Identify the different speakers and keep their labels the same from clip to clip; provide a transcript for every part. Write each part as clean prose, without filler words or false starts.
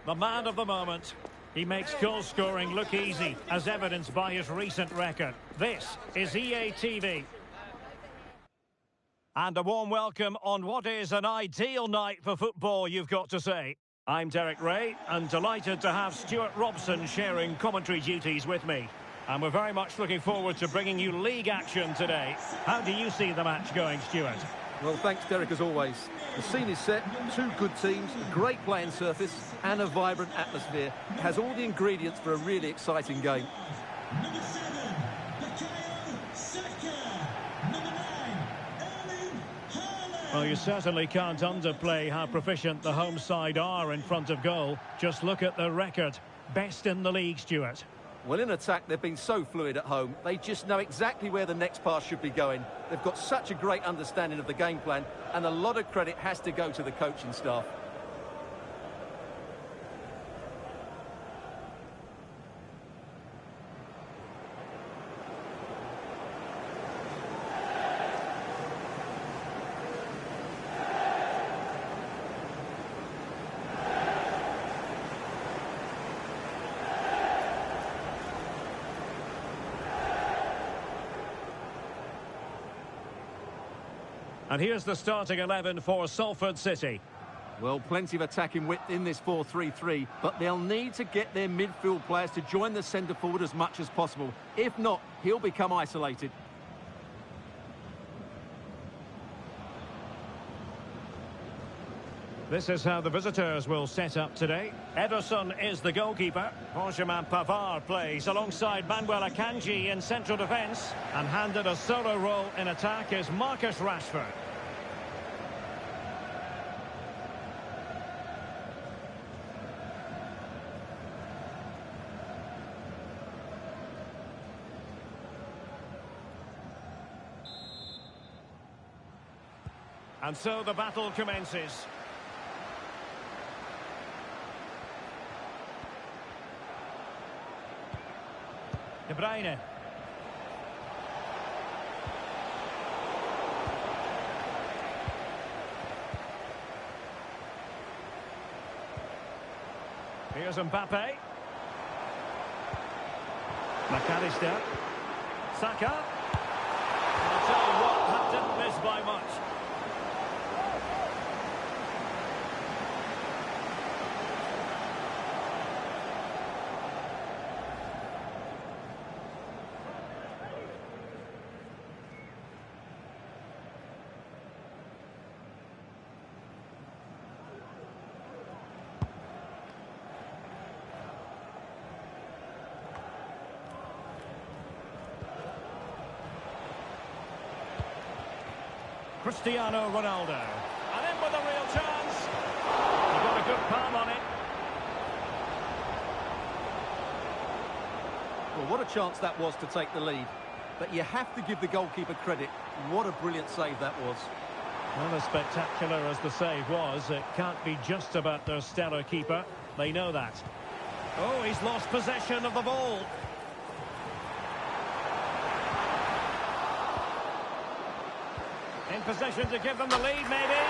Speaker 1: The man of the moment. He makes goal scoring look easy, as evidenced by his recent record. This is EA TV. And a warm welcome on what is an ideal night for football, you've got to say. I'm Derek Ray, and delighted to have Stuart Robson sharing commentary duties with me. And we're very much looking forward to bringing you league action today. How do you see the match going, Stuart?
Speaker 2: Well, thanks, Derek, as always. The scene is set, two good teams, a great playing surface, and a vibrant atmosphere. It has all the ingredients for a really exciting game.
Speaker 3: Number 7, Bukayo Saka. Number 9, Erling Haaland.
Speaker 1: Well, you certainly can't underplay how proficient the home side are in front of goal. Just look at the record. Best in the league, Stuart.
Speaker 2: Well, in attack, they've been so fluid at home. They just know exactly where the next pass should be going. They've got such a great understanding of the game plan, and a lot of credit has to go to the coaching staff.
Speaker 1: And here's the starting 11 for Salford City.
Speaker 2: Well, plenty of attacking width in this 4-3-3, but they'll need to get their midfield players to join the centre forward as much as possible. If not, he'll become isolated.
Speaker 1: This is how the visitors will set up today. Ederson is the goalkeeper. Benjamin Pavard plays alongside Manuel Akanji in central defence. And handed a solo role in attack is Marcus Rashford. And so the battle commences. De Bruyne. Here's Mbappe. McAllister. Saka. I'll tell you what, that didn't miss by much. Cristiano Ronaldo. And in with a real chance. He got a good palm on it.
Speaker 2: Well, what a chance that was to take the lead. But you have to give the goalkeeper credit. What a brilliant save that was.
Speaker 1: Well, as spectacular as the save was, it can't be just about their stellar keeper. They know that. Oh, he's lost possession of the ball. In position to give them the lead, maybe.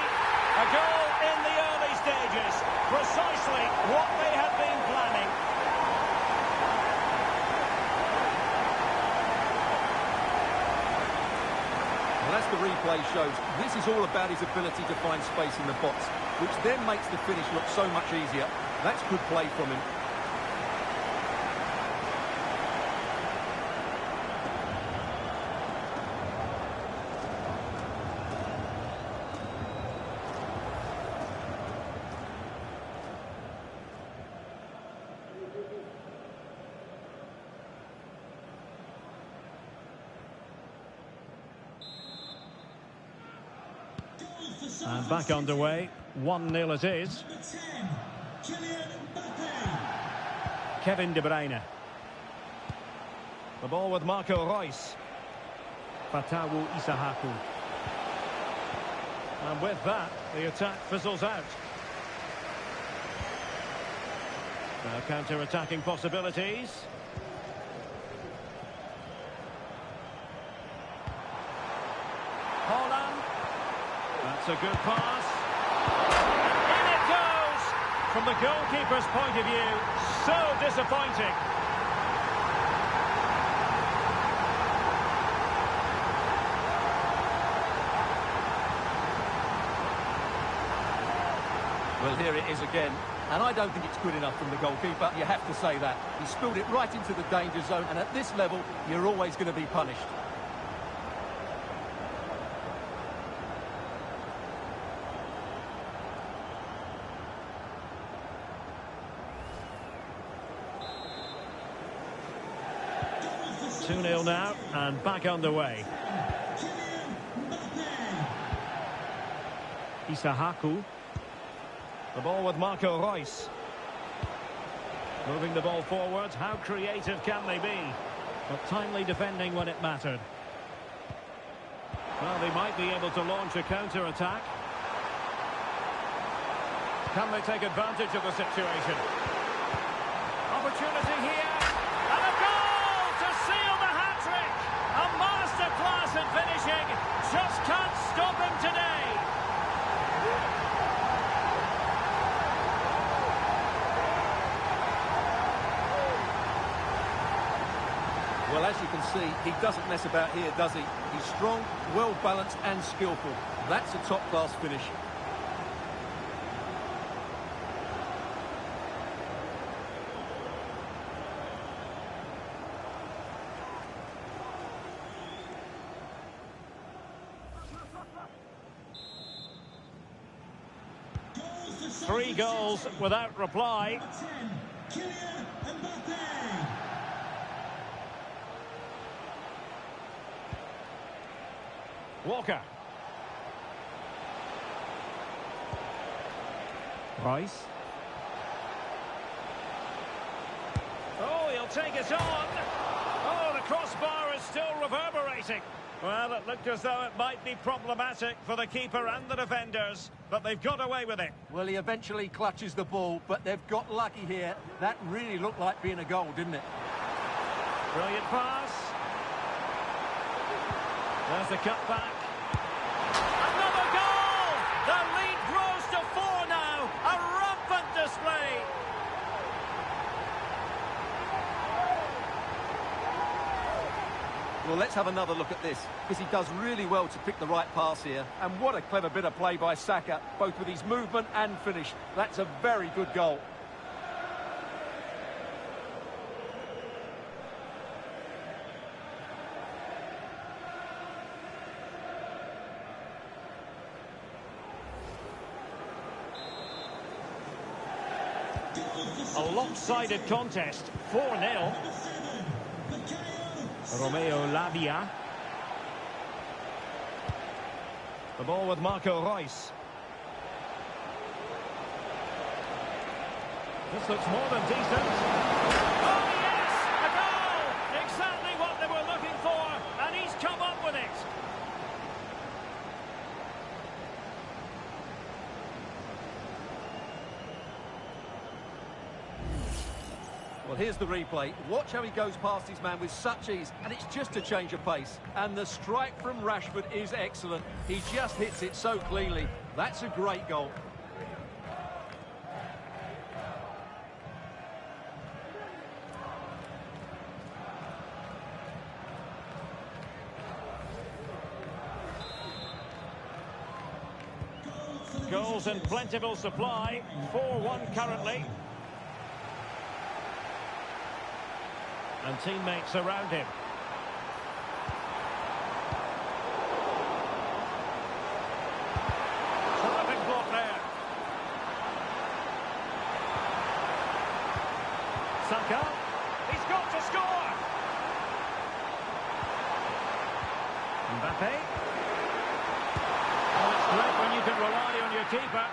Speaker 1: A goal in the early stages. Precisely what they had been planning.
Speaker 2: Well, as the replay shows, this is all about his ability to find space in the box, which then makes the finish look so much easier. That's good play from him.
Speaker 1: And back underway. 1-0 it is.
Speaker 3: Number 10, Kylian Mbappe.
Speaker 1: Kevin De Bruyne. The ball with Marco Reus. Fatawu Isahaku. And with that, the attack fizzles out. Now counter-attacking possibilities. Holland. That's a good pass. And in it goes! From the goalkeeper's point of view, so disappointing.
Speaker 2: Well, here it is again, and I don't think it's good enough from the goalkeeper. You have to say that. He spilled it right into the danger zone, and at this level, you're always going to be punished.
Speaker 3: Goal
Speaker 1: 2-0 now, and back underway. Isahaku. The ball with Marco Reus. Moving the ball forwards. How creative can they be? But timely defending when it mattered. Well, they might be able to launch a counter-attack. Can they take advantage of the situation? Opportunity here. And a goal to seal the hat-trick. A masterclass in finishing. Just can't stop him today.
Speaker 2: Well, as you can see, he doesn't mess about here, does he? He's strong, well-balanced and skillful. That's a top-class finish.
Speaker 1: Three goals without reply.
Speaker 3: 10, Kylian Mbappe.
Speaker 1: Walker. Rice. Oh, he'll take it on. Oh, the crossbar is still reverberating. Well, it looked as though it might be problematic for the keeper and the defenders, but they've got away with it.
Speaker 2: Well, he eventually clutches the ball, but they've got lucky here. That really looked like being a goal, didn't it?
Speaker 1: Brilliant pass. There's the cut back. Another goal! The lead grows to 4 now. A rampant display.
Speaker 2: Well, let's have another look at this, because he does really well to pick the right pass here. And what a clever bit of play by Saka, both with his movement and finish. That's a very good goal.
Speaker 1: A lopsided contest, 4-0. Romeo Lavia. The ball with Marco Reus. This looks more than decent. Oh yes! A goal! Exactly what they were looking for, and he's come up with it.
Speaker 2: Well, here's the replay. Watch how he goes past his man with such ease, and it's just a change of pace. And the strike from Rashford is excellent. He just hits it so cleanly. That's a great goal.
Speaker 1: Goals in plentiful supply. 4-1 currently. And teammates around him. Terrific block there. Saka. He's got to score. Mbappe. Well, it's great when you can rely on your keeper.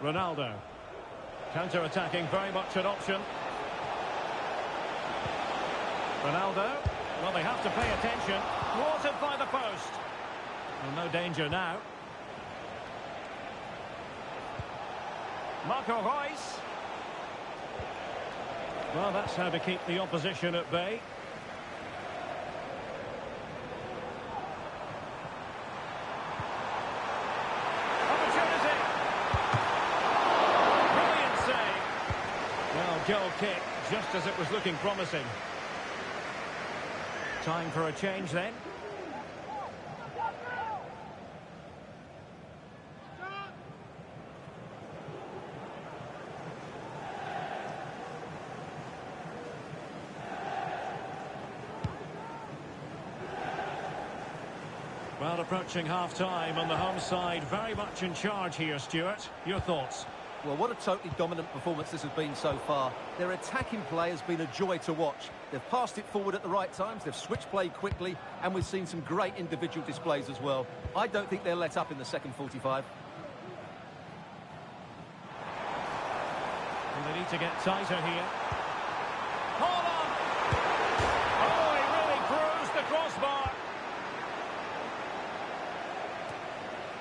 Speaker 1: Ronaldo. Counter-attacking, very much an option. Ronaldo. Well, they have to pay attention. Thwarted by the post. Well, no danger now. Marco Reus. Well, that's how to keep the opposition at bay. goal kick, just as it was looking promising. Time for a change then. Well, approaching half-time on the home side, very much in charge here, Stuart. Your thoughts?
Speaker 2: Well, what a totally dominant performance this has been so far. Their attacking play has been a joy to watch. They've passed it forward at the right times, they've switched play quickly, and we've seen some great individual displays as well. I don't think they'll let up in the second 45.
Speaker 1: And they need to get tighter here. Hold on! Oh, he really bruised the crossbar.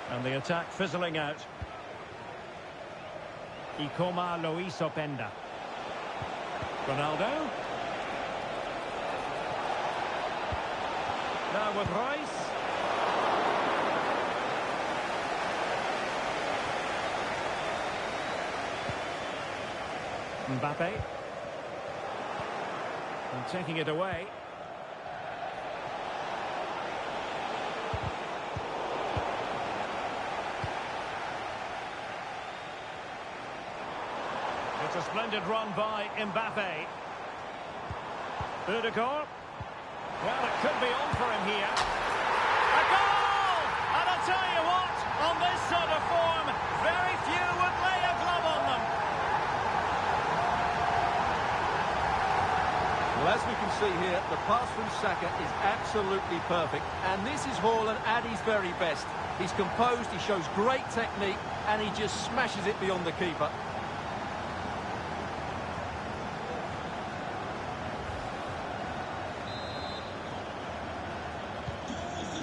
Speaker 1: And the attack fizzling out. Ikoma Luis Openda. Ronaldo. Now with Rice. Mbappe. And taking it away. It's a splendid run by Mbappe. Udegaard. Well, it could be on for him here. A goal! And I'll tell you what, on this sort of form, very few would lay a glove on them.
Speaker 2: Well, as we can see here, the pass from Saka is absolutely perfect. And this is Haaland at his very best. He's composed, he shows great technique, and he just smashes it beyond the keeper.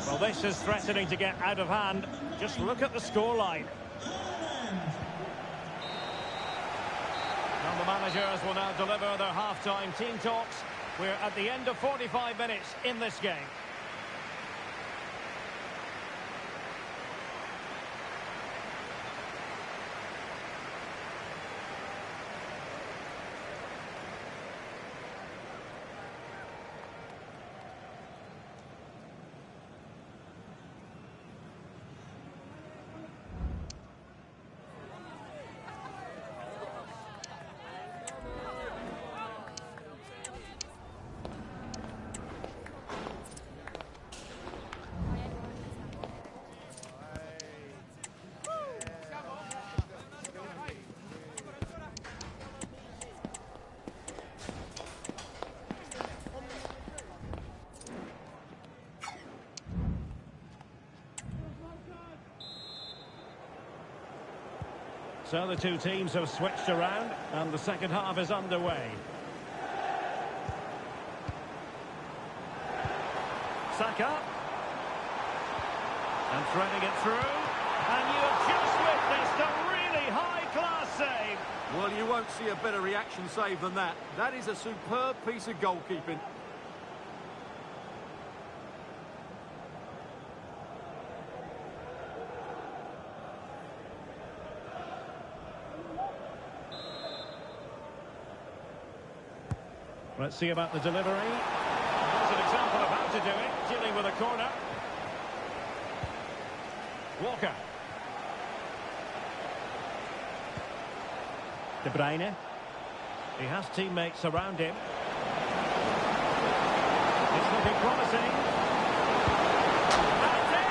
Speaker 1: Well, this is threatening to get out of hand. Just look at the scoreline. And the managers will now deliver their half-time team talks. We're at the end of 45 minutes in this game. So the two teams have switched around and the second half is underway. Saka. And threading it through. And you have just witnessed a really high-class save.
Speaker 2: Well, you won't see a better reaction save than that. That is a superb piece of goalkeeping.
Speaker 1: Let's see about the delivery. There's an example of how to do it, dealing with a corner. Walker. De Bruyne. He has teammates around him. It's looking promising. That's it!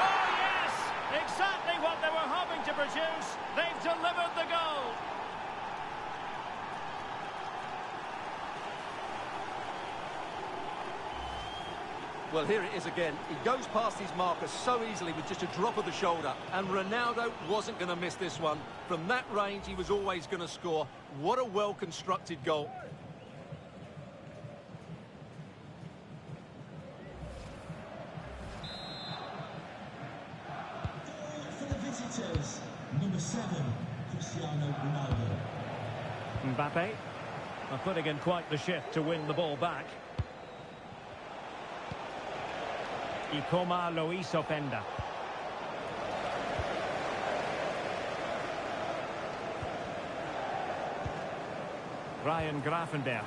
Speaker 1: Oh, yes! Exactly what they were hoping to produce. They've delivered the goal.
Speaker 2: Well, here it is again. He goes past his marker so easily with just a drop of the shoulder. And Ronaldo wasn't going to miss this one. From that range, he was always going to score. What a well-constructed goal.
Speaker 3: For the visitors, number 7, Cristiano Ronaldo.
Speaker 1: Mbappe are putting in quite the shift to win the ball back. Ikoma Luis Openda. Ryan Grafenberg.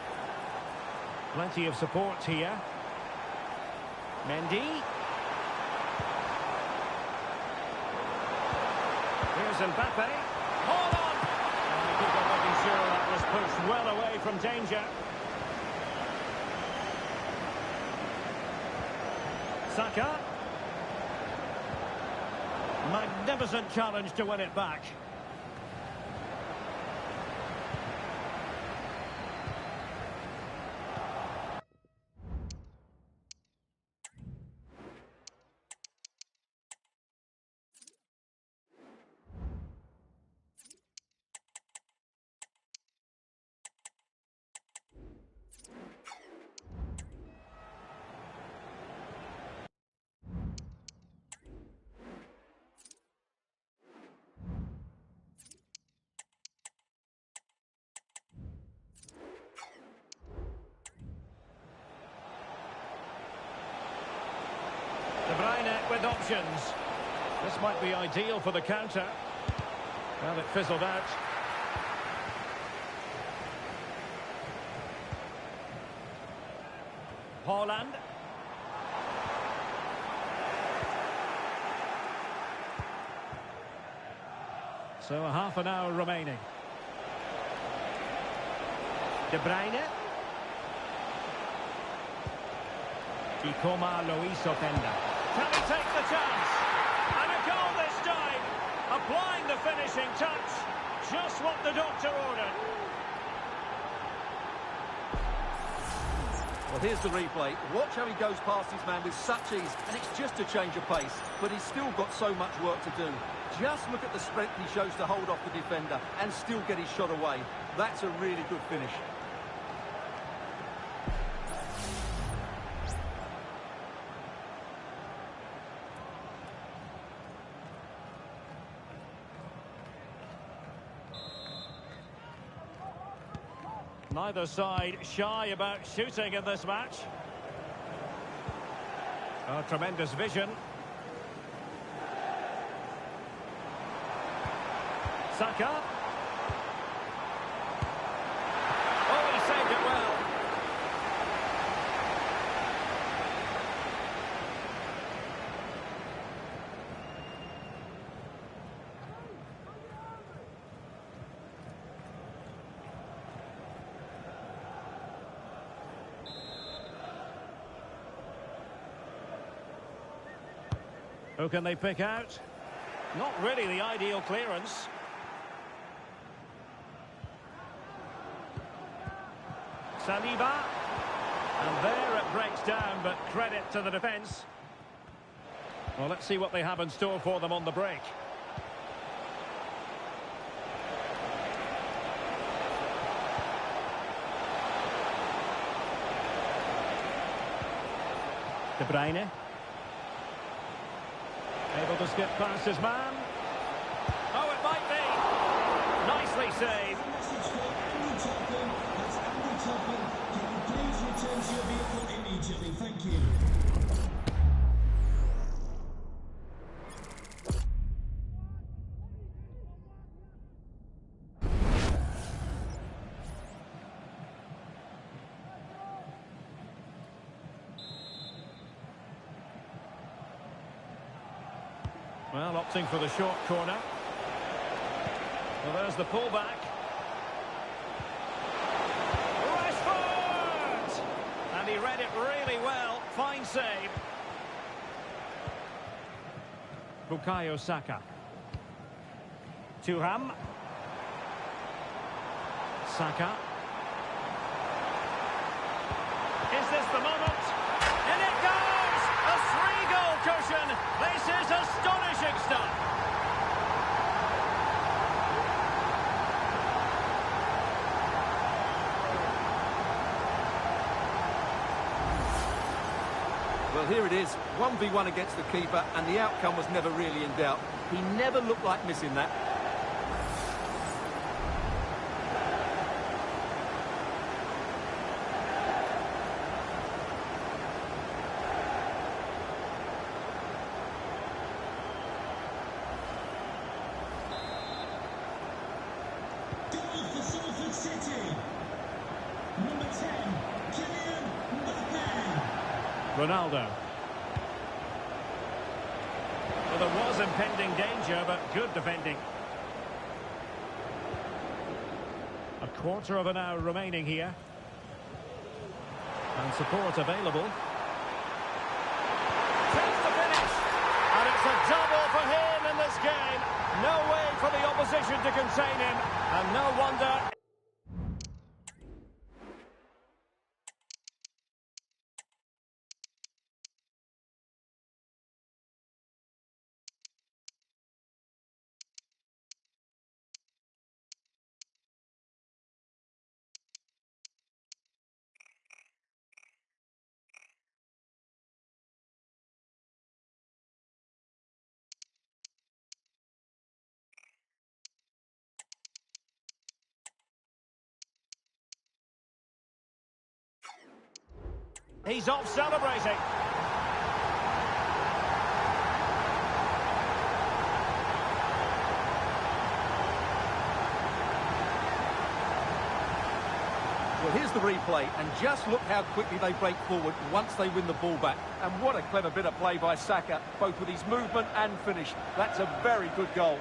Speaker 1: Plenty of support here. Mendy. Here's Mbappe. Hold on! And the keeper making sure that was pushed well away from danger. Saka. Magnificent challenge to win it back. De Bruyne with options. This might be ideal for the counter. Well, it fizzled out. Haaland. So a half an hour remaining. De Bruyne. Ikoma Luis Openda. Can he take the chance? And a goal this time. Applying the finishing touch. Just what the doctor ordered.
Speaker 2: Well, here's the replay. Watch how he goes past his man with such ease, and it's just a change of pace. But he's still got so much work to do. Just look at the strength he shows to hold off the defender and still get his shot away. That's a really good finish.
Speaker 1: Neither side shy about shooting in this match. Oh, tremendous vision. Saka. Oh, he saved it well. Who can they pick out? Not really the ideal clearance. Saliba. And there it breaks down, but credit to the defence. Well, let's see what they have in store for them on the break. De Bruyne. Able to skip past his man. Oh, it might be. Nicely saved.
Speaker 3: Message for Andy Topham. That's Andy Topham. Can you please return to your vehicle immediately? Thank you.
Speaker 1: Well, opting for the short corner. Well, there's the pullback. Rashford! And he read it really well. Fine save. Bukayo Saka. Thuram. Saka. Is this the moment? And it goes! A 3-goal cushion. This is astonishing stuff.
Speaker 2: Well, here it is, 1v1 against the keeper, and the outcome was never really in doubt. He never looked like missing that.
Speaker 3: Goal for Salford City.
Speaker 1: Ronaldo. Well, there was impending danger, but good defending. A quarter of an hour remaining here. And support available. Chance to finish. And it's a double for him in this game. No way for the opposition to contain him. And no wonder. He's off celebrating.
Speaker 2: Well, here's the replay, and just look how quickly they break forward once they win the ball back. And what a clever bit of play by Saka, both with his movement and finish. That's a very good goal.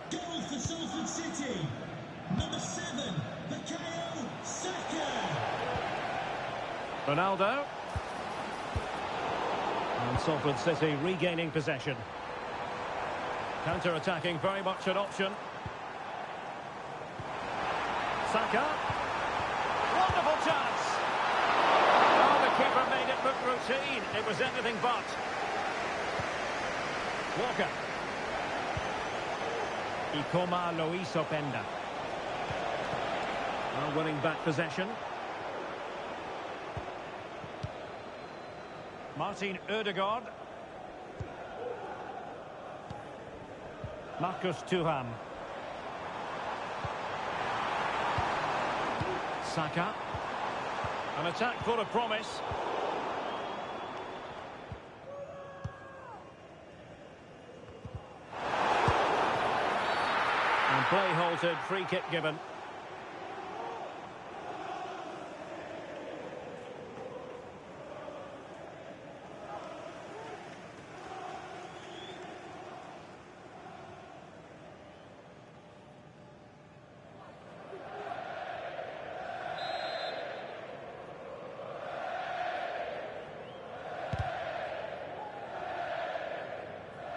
Speaker 3: Goal for Salford City. Number 7, Bukayo Saka.
Speaker 1: Ronaldo. And Salford City regaining possession. Counter-attacking, very much an option. Saka. Wonderful chance. Oh, the keeper made it look routine. It was anything but. Walker. Ikoma Loiso Penda. Now winning back possession. Martin Ødegaard. Marcus Thuram. Saka. An attack full of promise. And play halted, free kick given.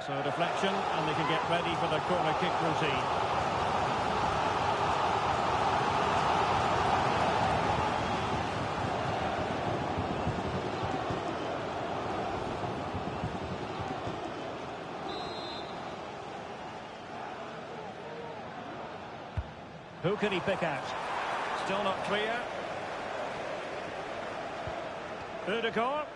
Speaker 1: So deflection, and they can get ready for the corner kick routine. Who can he pick out? Still not clear. Ødegaard.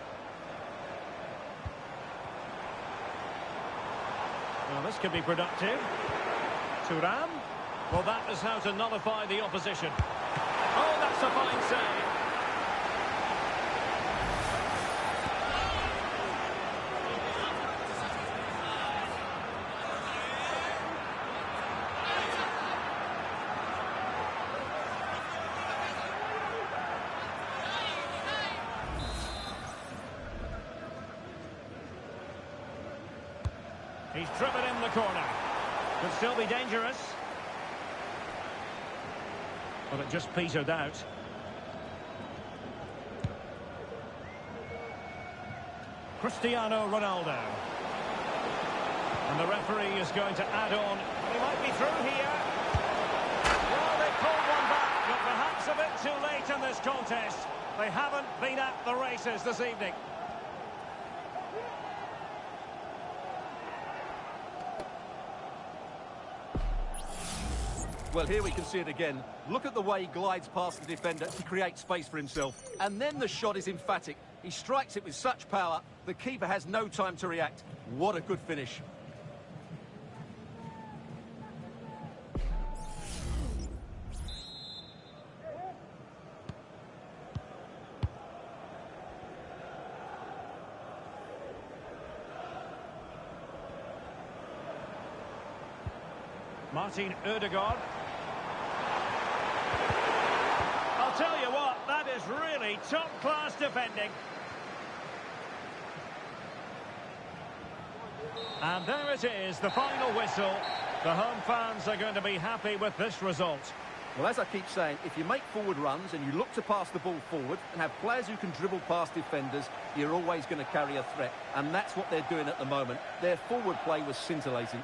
Speaker 1: Well, this could be productive. Thuram. Well, that is how to nullify the opposition. Oh, that's a fine save. He's driven in the corner. Could still be dangerous. But it just petered out. Cristiano Ronaldo. And the referee is going to add on. He might be through here. Well, they pulled one back, but perhaps a bit too late in this contest. They haven't been at the races this evening.
Speaker 2: Well, here we can see it again. Look at the way he glides past the defender to create space for himself. And then the shot is emphatic. He strikes it with such power, the keeper has no time to react. What a good finish.
Speaker 1: Martin Ødegaard. I'll tell you what, that is really top-class defending. And there it is, the final whistle. The home fans are going to be happy with this result.
Speaker 2: Well, as I keep saying, if you make forward runs and you look to pass the ball forward and have players who can dribble past defenders, you're always going to carry a threat. And that's what they're doing at the moment. Their forward play was scintillating.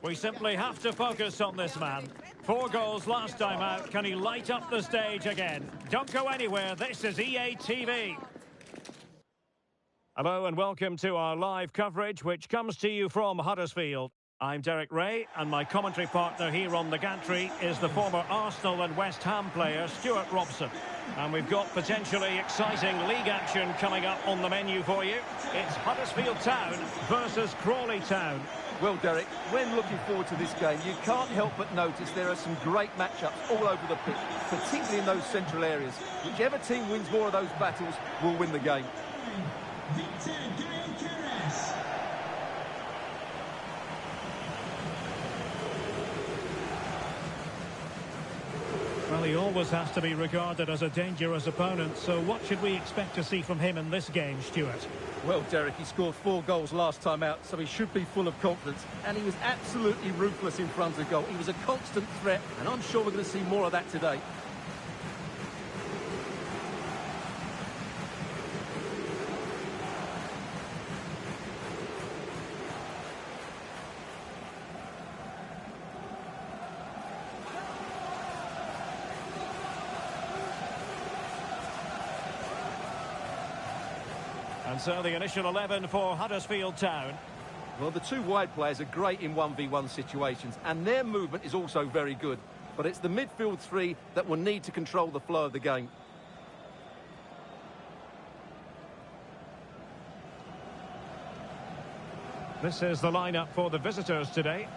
Speaker 1: We simply have to focus on this man. 4 goals last time out. Can he light up the stage again? Don't go anywhere. This is EA TV. Hello and welcome to our live coverage, which comes to you from Huddersfield. I'm Derek Ray, and my commentary partner here on the gantry is the former Arsenal and West Ham player, Stuart Robson. And we've got potentially exciting league action coming up on the menu for you. It's Huddersfield Town versus Crawley Town.
Speaker 2: Well, Derek, when looking forward to this game, you can't help but notice there are some great matchups all over the pitch, particularly in those central areas. Whichever team wins more of those battles will win the game.
Speaker 1: Well, he always has to be regarded as a dangerous opponent, so what should we expect to see from him in this game, Stuart?
Speaker 2: Well, Derek, he scored 4 goals last time out, so he should be full of confidence. And he was absolutely ruthless in front of goal. He was a constant threat, and I'm sure we're going to see more of that today.
Speaker 1: And so the initial 11 for Huddersfield Town.
Speaker 2: Well, the 2 wide players are great in 1v1 situations, and their movement is also very good. But it's the midfield 3 that will need to control the flow of the game.
Speaker 1: This is the lineup for the visitors today.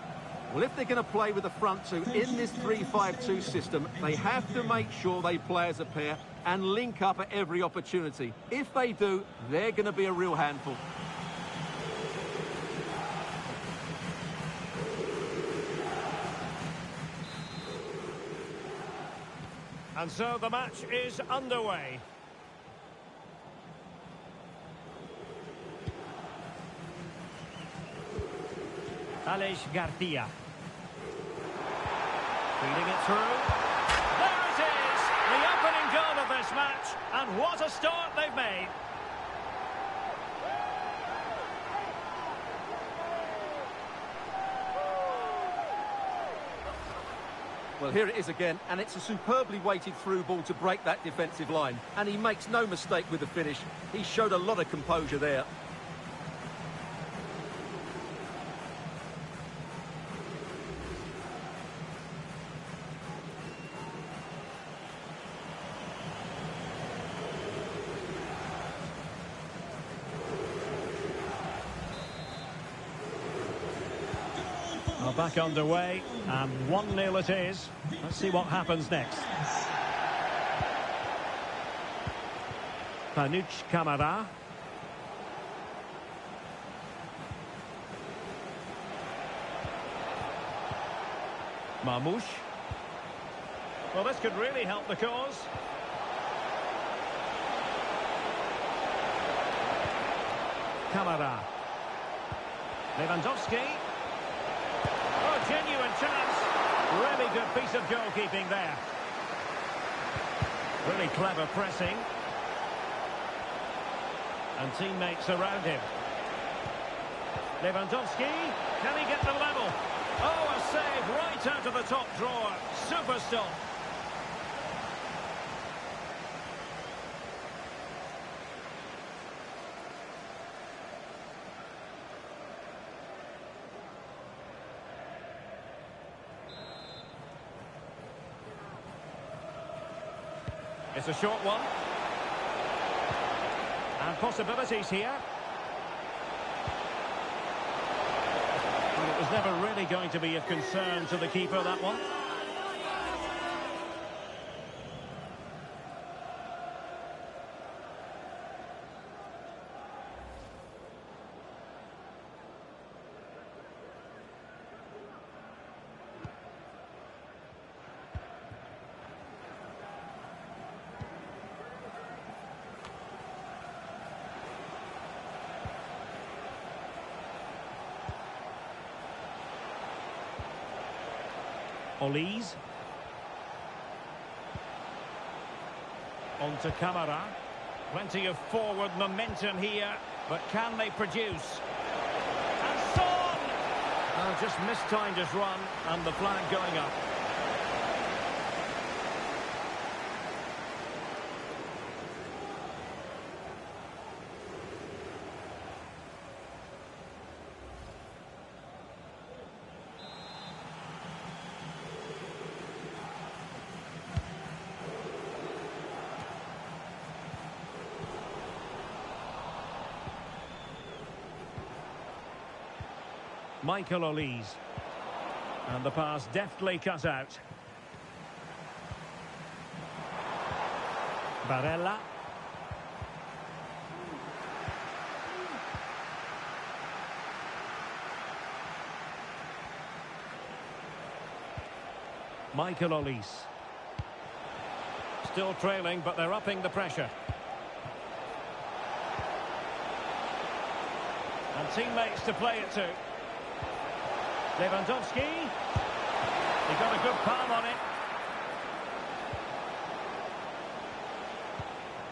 Speaker 2: Well, if they're going to play with the front 2 in this 3-5-2 system, they have to make sure they play as a pair and link up at every opportunity. If they do, they're going to be a real handful.
Speaker 1: And so the match is underway. Aleix Garcia. Feeding it through. There it is! The opening goal of this match. And what a start they've made.
Speaker 2: Well, here it is again, and it's a superbly weighted through ball to break that defensive line. And he makes no mistake with the finish. He showed a lot of composure there.
Speaker 1: Well, back underway, and 1-0 it is. Let's see what happens next. Panuch Camara. Mamouche. Well, this could really help the cause. Camara. Lewandowski. Oh, genuine chance. Really good piece of goalkeeping there. Really clever pressing. And teammates around him. Lewandowski. Can he get the level? Oh, a save right out of the top drawer. Super stop. It's a short one. And possibilities here. Well, it was never really going to be of concern to the keeper, that one. Olise. On to Camara. Plenty of forward momentum here, but can they produce? And Son! Well, just mistimed his run and the flag going up. Michael Olise. And the pass deftly cut out. Barella. Michael Olise. Still trailing, but they're upping the pressure. And teammates to play it to. Lewandowski. He got a good palm on it.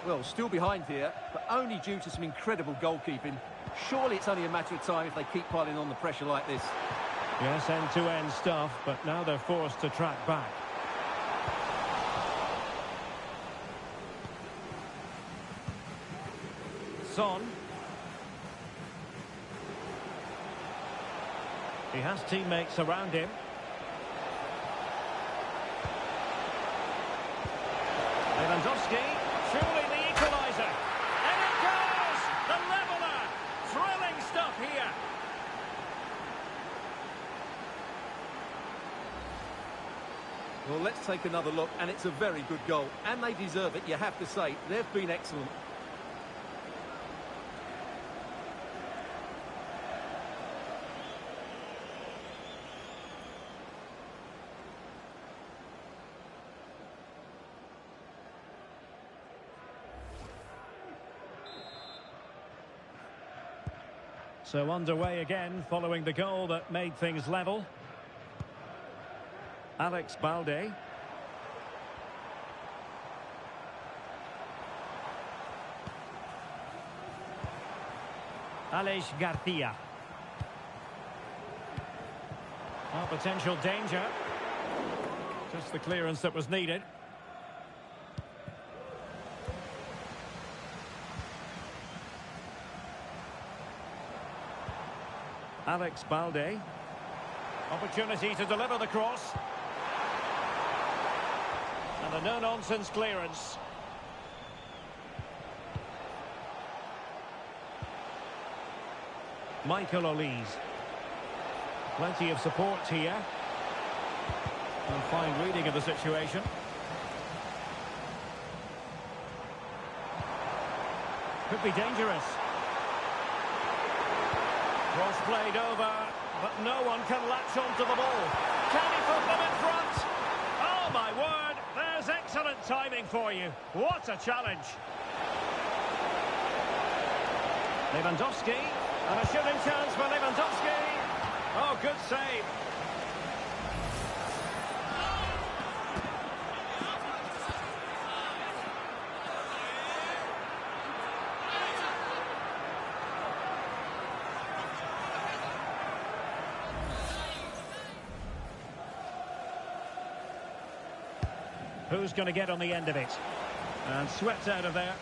Speaker 2: Well, still behind here, but only due to some incredible goalkeeping. Surely it's only a matter of time if they keep piling on the pressure like this.
Speaker 1: Yes, end-to-end stuff, but now they're forced to track back. Son. He has teammates around him. Lewandowski, surely the equaliser. And it goes! The leveller! Thrilling stuff here.
Speaker 2: Well, let's take another look, and it's a very good goal. And they deserve it, you have to say. They've been excellent.
Speaker 1: So underway again, following the goal that made things level. Alex Balde. Alex Garcia. Well, potential danger. Just the clearance that was needed. Alex Balde. Opportunity to deliver the cross. And a no-nonsense clearance. Michael Olise. Plenty of support here. And fine reading of the situation. Could be dangerous. Cross played over, but no one can latch onto the ball. Can he put them in front? Oh my word, there's excellent timing for you. What a challenge. Lewandowski, and a shooting chance for Lewandowski. Oh, good save. Who's going to get on the end of it? And swept out of there.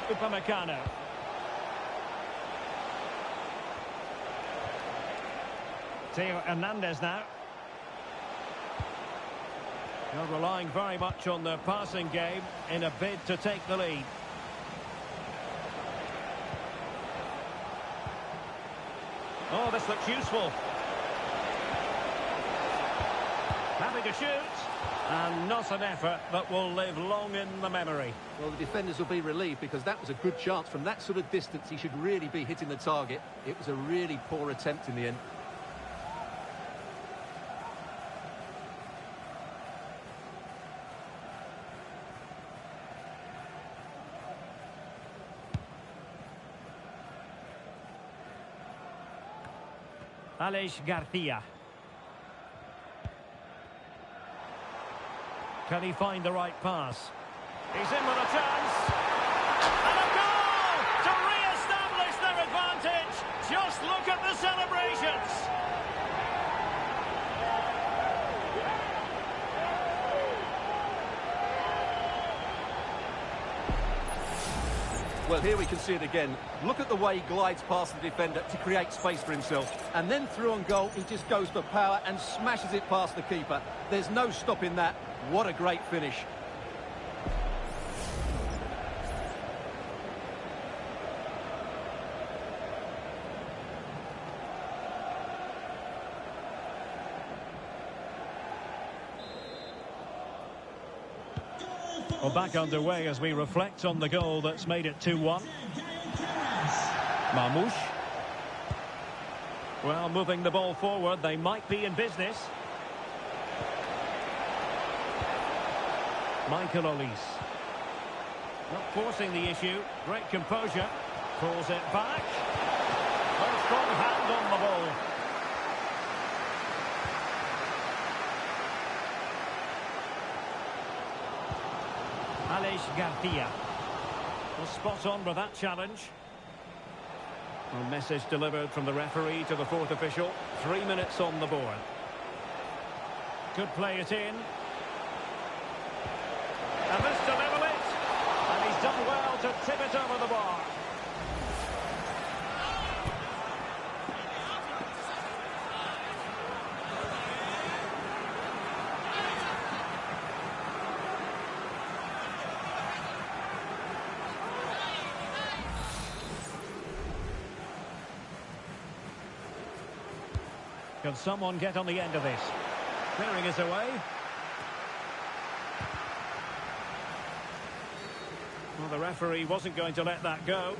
Speaker 1: Upamecano. Theo Hernandez now. They're relying very much on their passing game in a bid to take the lead. Oh, this looks useful. Happy to shoot, and not an effort that will live long in the memory.
Speaker 2: Well, the defenders will be relieved because that was a good chance. From that sort of distance, he should really be hitting the target. It was a really poor attempt in the end.
Speaker 1: Alex Garcia. Can he find the right pass? He's in with a chance. And a goal to celebrations!
Speaker 2: Well, here we can see it again. Look at the way he glides past the defender to create space for himself. And then through on goal, he just goes for power and smashes it past the keeper. There's no stopping that. What a great finish.
Speaker 1: Well, back underway as we reflect on the goal that's made it 2-1. Marmoush. Well, moving the ball forward, they might be in business. Michael Olise. Not forcing the issue. Great composure. Pulls it back. Very strong hand on the ball. Alex Garcia. Well, spot on with that challenge. A message delivered from the referee to the fourth official. 3 minutes on the board. Could play it in. And this to level it. And he's done well to tip it over the bar. Can someone get on the end of this? Clearing is away. Well, the referee wasn't going to let that go.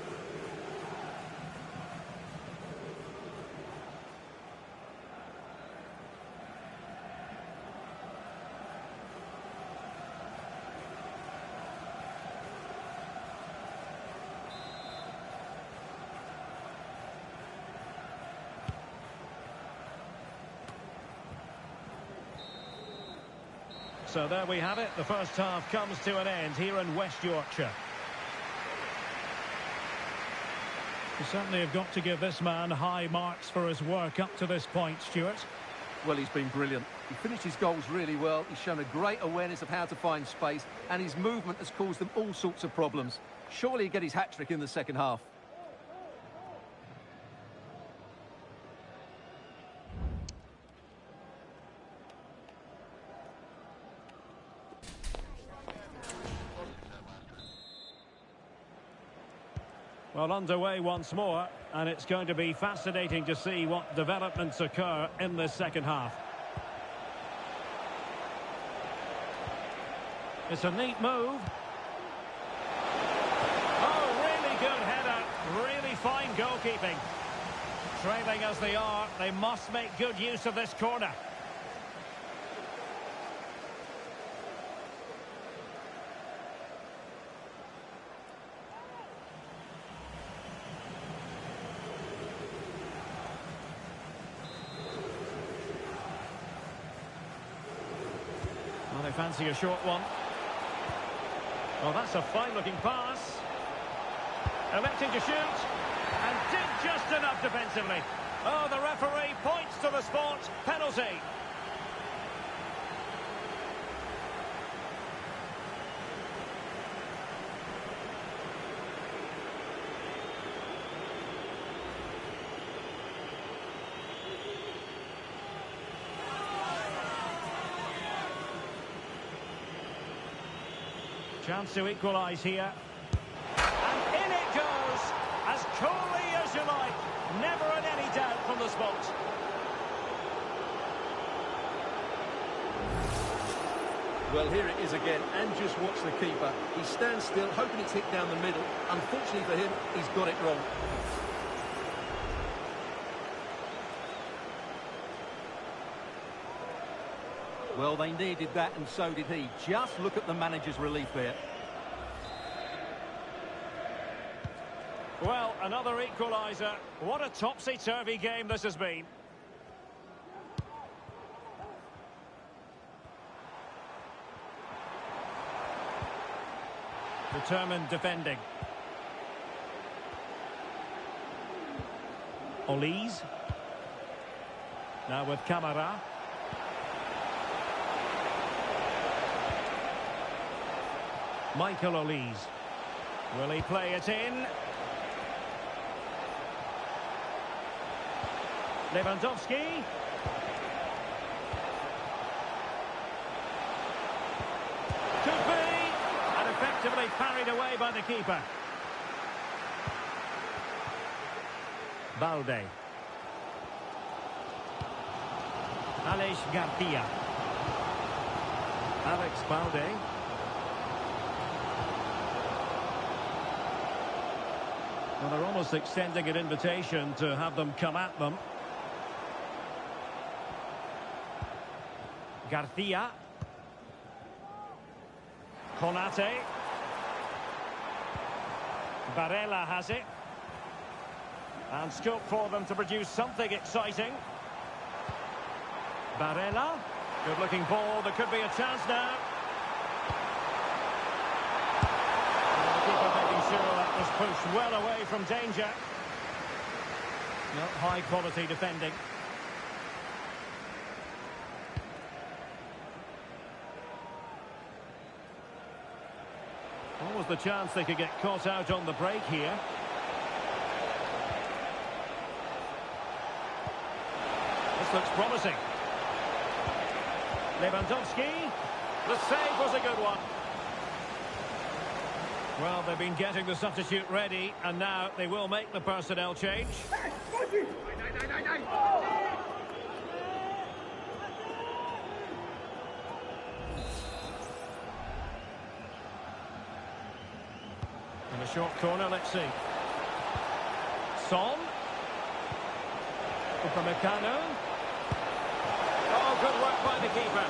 Speaker 1: So there we have it. The first half comes to an end here in West Yorkshire. You certainly have got to give this man high marks for his work up to this point, Stuart.
Speaker 2: Well, he's been brilliant. He finished his goals really well. He's shown a great awareness of how to find space, and his movement has caused them all sorts of problems. Surely he'll get his hat-trick in the second half.
Speaker 1: Well, underway once more, and it's going to be fascinating to see what developments occur in this second half. It's a neat move. Oh, really good header. Really fine goalkeeping. Trailing as they are, they must make good use of this corner. Well, they fancy a short one. Well, that's a fine-looking pass. Electing to shoot. And did just enough defensively. Oh, the referee points to the spot. Penalty. Chance to equalise here. And in it goes, as coolly as you like. Never in any doubt from the spot.
Speaker 2: Well, here it is again, and just watch the keeper. He stands still, hoping it's hit down the middle. Unfortunately for him, he's got it wrong. Well, they needed that, and so did he. Just look at the manager's relief there.
Speaker 1: Well, another equaliser. What a topsy-turvy game this has been. Determined defending. Olise. Now with Camara. Michael Olise. Will he play it in? Lewandowski. Could be. And effectively parried away by the keeper. Balde. Alex Garcia. Alex Balde. Well, they're almost extending an invitation to have them come at them. Garcia. Konate. Barella has it. And scope for them to produce something exciting. Barella. Good looking ball. There could be a chance now. And the keeper making sure that was pushed well away from danger. No, high quality defending. What was the chance they could get caught out on the break here? This looks promising. Lewandowski. The save was a good one. Well, they've been getting the substitute ready, and now they will make the personnel change. In a short corner, let's see. Son. Upamecano. Oh, good work by the keeper.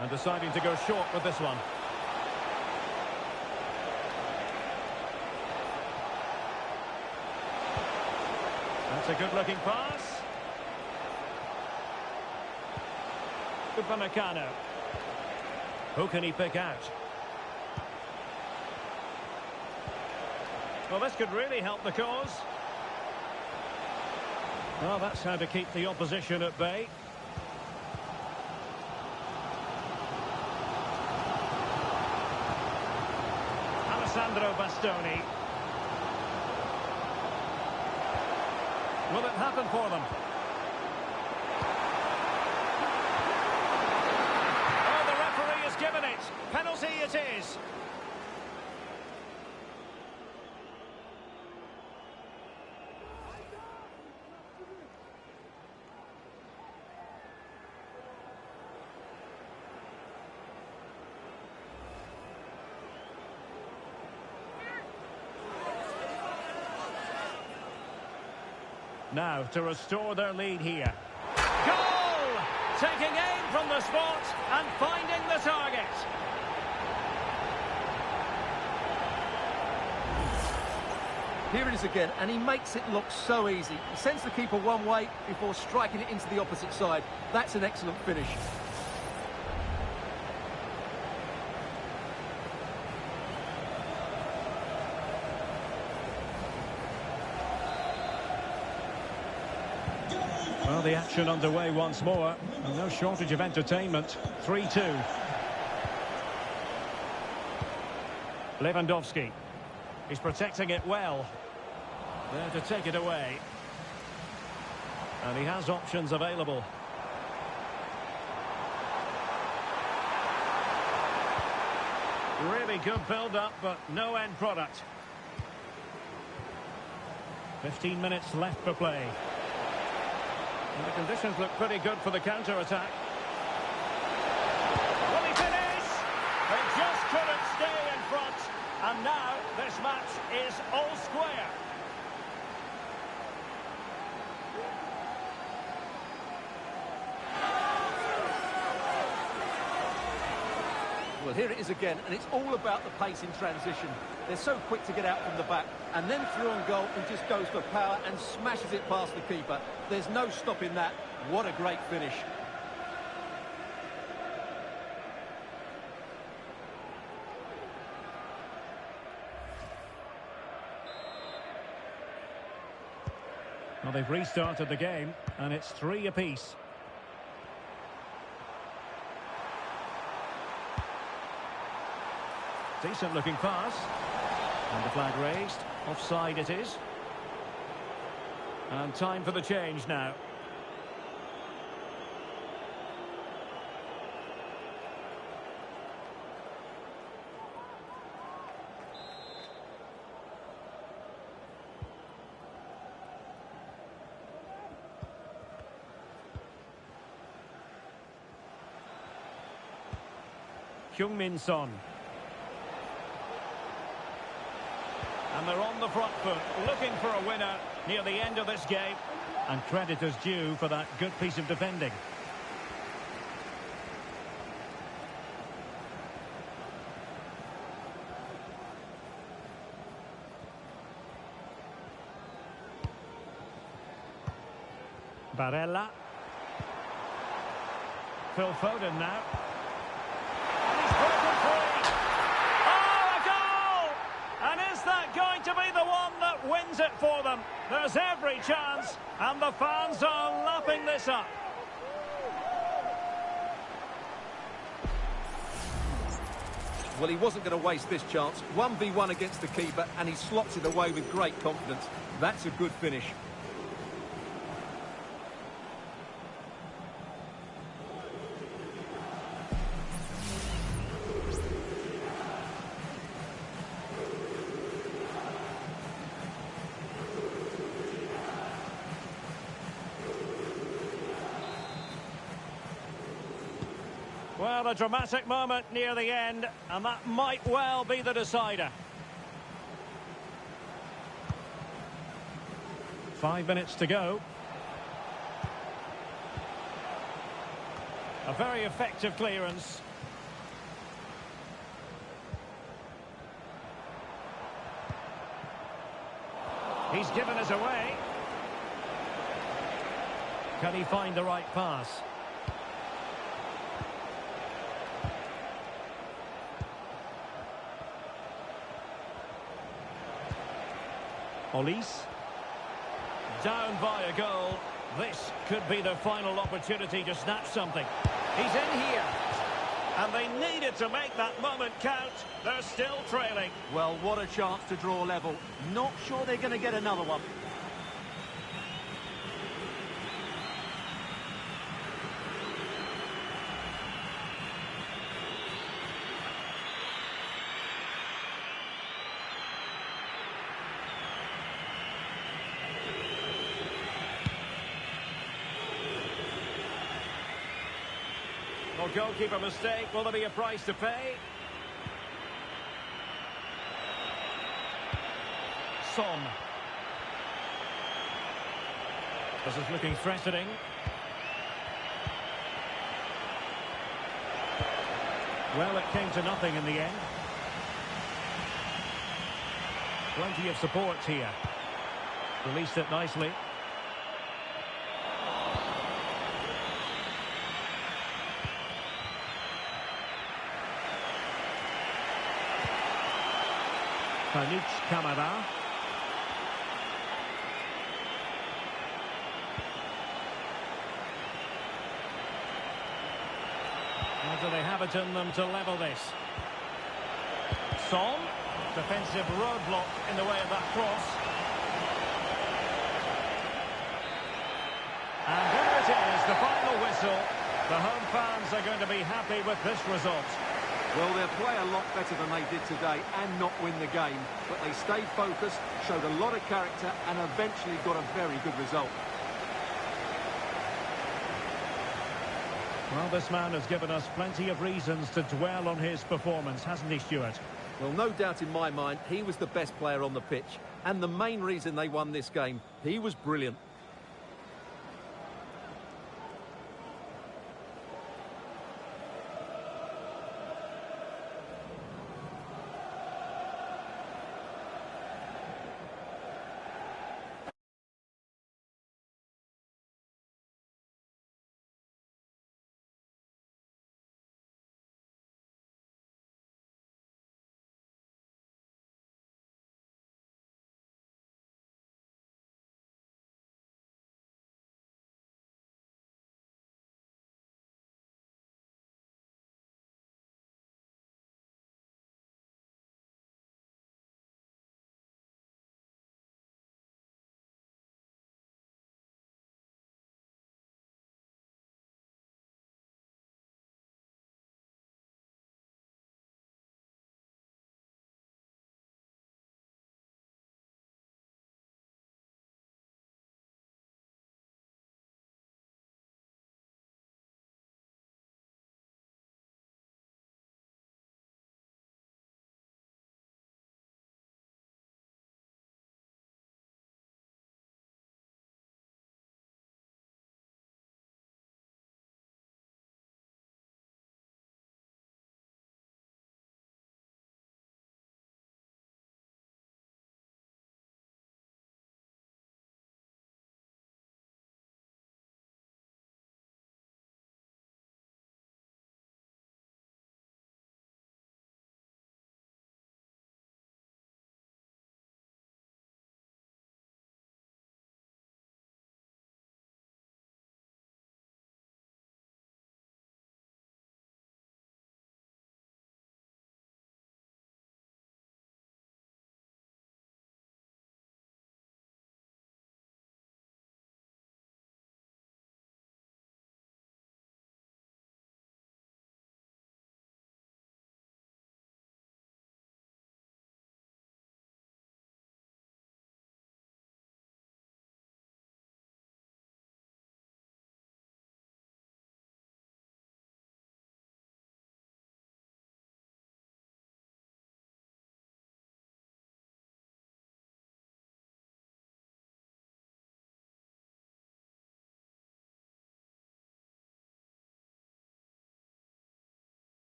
Speaker 1: And deciding to go short with this one. That's a good-looking pass. Upamecano. Who can he pick out? Well, this could really help the cause. Well, that's how to keep the opposition at bay. Alessandro Bastoni. Will it happen for them? Oh, the referee has given it. Penalty it is. Now, to restore their lead here. Goal! Taking aim from the spot and finding the target.
Speaker 2: Here it is again, and he makes it look so easy. He sends the keeper one way before striking it into the opposite side. That's an excellent finish.
Speaker 1: Well, the action underway once more, and no shortage of entertainment. 3-2. Lewandowski. He's protecting it well. There to take it away. And he has options available. Really good build-up, but no end product. 15 minutes left for play. And the conditions look pretty good for the counter-attack. Will he finish? They just couldn't stay in front. And now this match is all square.
Speaker 2: Well, here it is again, and it's all about the pace in transition. They're so quick to get out from the back, and then through on goal, he just goes for power and smashes it past the keeper. There's no stopping that. What a great finish.
Speaker 1: Well, they've restarted the game, and it's 3 apiece. Decent looking pass. And the flag raised. Offside it is. And time for the change now. Heung-min Son. And they're on the front foot, looking for a winner near the end of this game. And credit is due for that good piece of defending. Barella. Phil Foden now. Going to be the one that wins it for them. There's every chance, and the fans are lapping this up.
Speaker 2: Well, he wasn't going to waste this chance. 1v1 against the keeper, and he slots it away with great confidence. That's a good finish.
Speaker 1: Well, a dramatic moment near the end, and that might well be the decider. 5 minutes to go. A very effective clearance. He's given us away. Can he find the right pass? Olise. Down by a goal. This could be the final opportunity to snatch something. He's in here. And they needed to make that moment count. They're still trailing.
Speaker 2: Well, what a chance to draw level. Not sure they're going to get another one.
Speaker 1: Well, goalkeeper mistake. Will there be a price to pay? Son. This is looking threatening. Well, it came to nothing in the end. Plenty of support here. Released it nicely. Kamada. Or do they have it in them to level this? Son. Defensive roadblock in the way of that cross. And here it is, the final whistle. The home fans are going to be happy with this result.
Speaker 2: Well, they'll play a lot better than they did today and not win the game. But they stayed focused, showed a lot of character and eventually got a very good result.
Speaker 1: Well, this man has given us plenty of reasons to dwell on his performance, hasn't he, Stuart?
Speaker 2: Well, no doubt in my mind, he was the best player on the pitch. And the main reason they won this game, he was brilliant.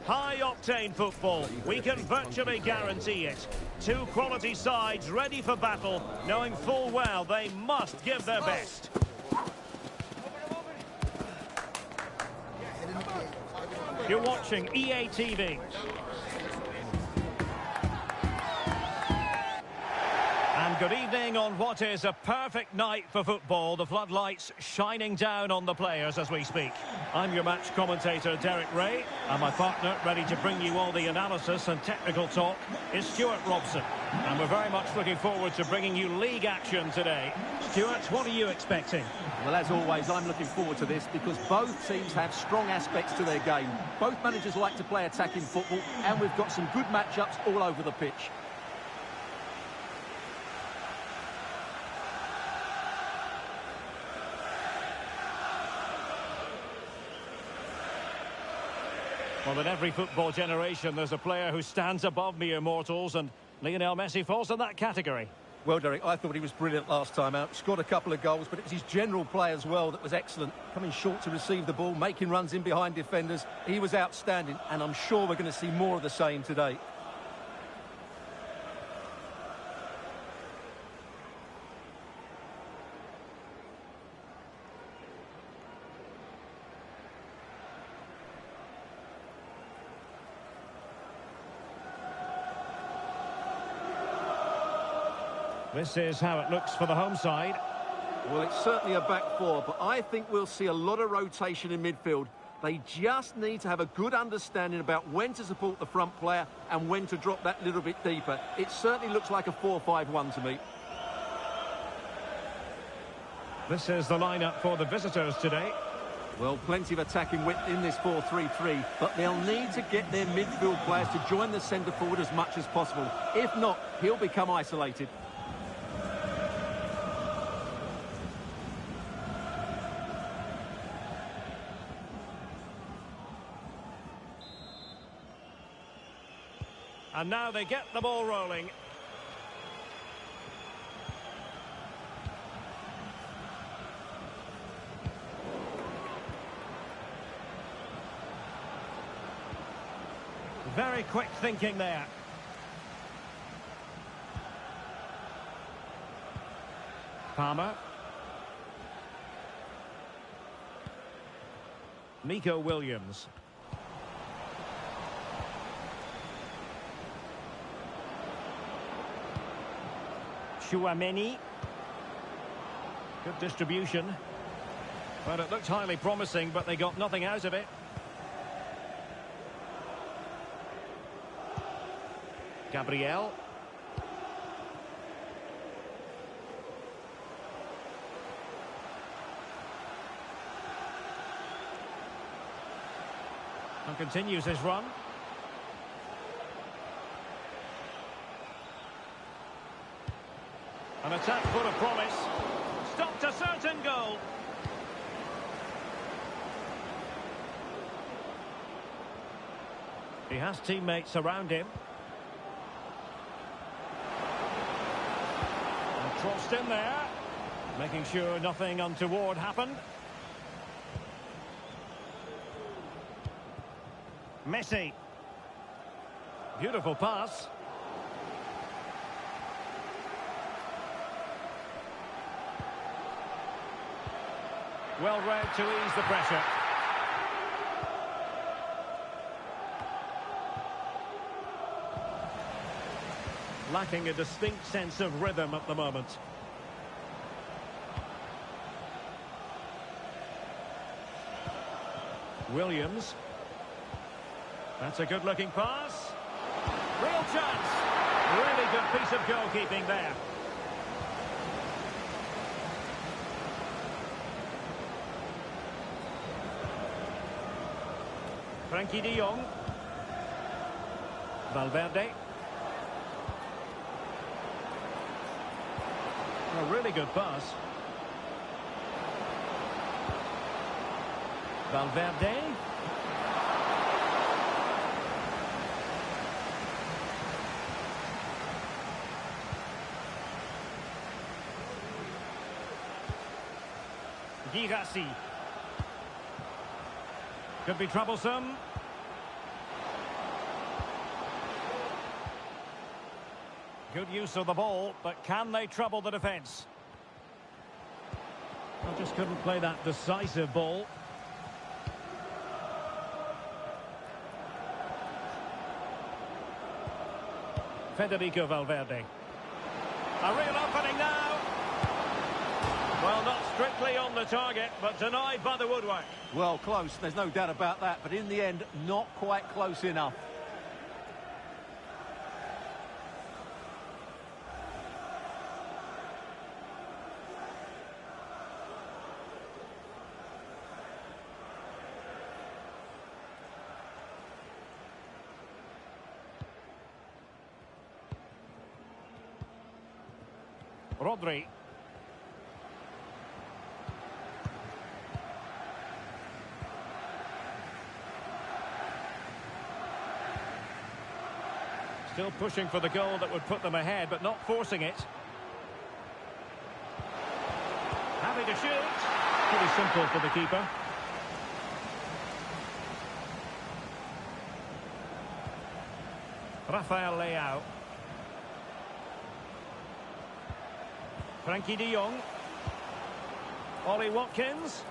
Speaker 1: High-octane football. We can virtually guarantee it. Two quality sides ready for battle, knowing full well they must give their best. You're watching EA TV. And good evening on what is a perfect night for football. The floodlights shining down on the players as we speak. I'm your match commentator, Derek Ray, and my partner, ready to bring you all the analysis and technical talk, is Stuart Robson. And we're very much looking forward to bringing you league action today. Stuart, what are you expecting?
Speaker 2: Well, as always, I'm looking forward to this because both teams have strong aspects to their game. Both managers like to play attacking football, and we've got some good matchups all over the pitch.
Speaker 1: Well, in every football generation, there's a player who stands above mere mortals, and Lionel Messi falls in that category.
Speaker 2: Well, Derek, I thought he was brilliant last time out. Scored a couple of goals, but it was his general play as well that was excellent. Coming short to receive the ball, making runs in behind defenders. He was outstanding, and I'm sure we're going to see more of the same today.
Speaker 1: This is how it looks for the home side.
Speaker 2: Well, it's certainly a back four, but I think we'll see a lot of rotation in midfield. They just need to have a good understanding about when to support the front player and when to drop that little bit deeper. It certainly looks like a 4-5-1 to me.
Speaker 1: This is the lineup for the visitors today.
Speaker 2: Well, plenty of attacking width in this 4-3-3, but they'll need to get their midfield players to join the centre forward as much as possible. If not, he'll become isolated.
Speaker 1: And now they get the ball rolling. Very quick thinking there. Palmer. Nico Williams. Chouameni. Good distribution. Well, it looked highly promising, but they got nothing out of it. Gabriel. And continues his run. An attack full of promise. Stopped a certain goal. He has teammates around him. And crossed in there. Making sure nothing untoward happened. Messi. Beautiful pass. Well read to ease the pressure. Lacking a distinct sense of rhythm at the moment. Williams. That's a good-looking pass. Real chance. Really good piece of goalkeeping there. Frankie de Jong. Valverde. A really good pass. Valverde. Girassi. Could be troublesome. Good use of the ball, but can they trouble the defence? I just couldn't play that decisive ball. Federico Valverde. A real opening now. Well, not strictly on the target, but denied by the woodwork.
Speaker 2: Well, close, there's no doubt about that, but in the end, not quite close enough.
Speaker 1: Rodri. Still pushing for the goal that would put them ahead, but not forcing it. Happy to shoot. Pretty simple for the keeper. Rafael Leao. Frankie de Jong. Ollie Watkins.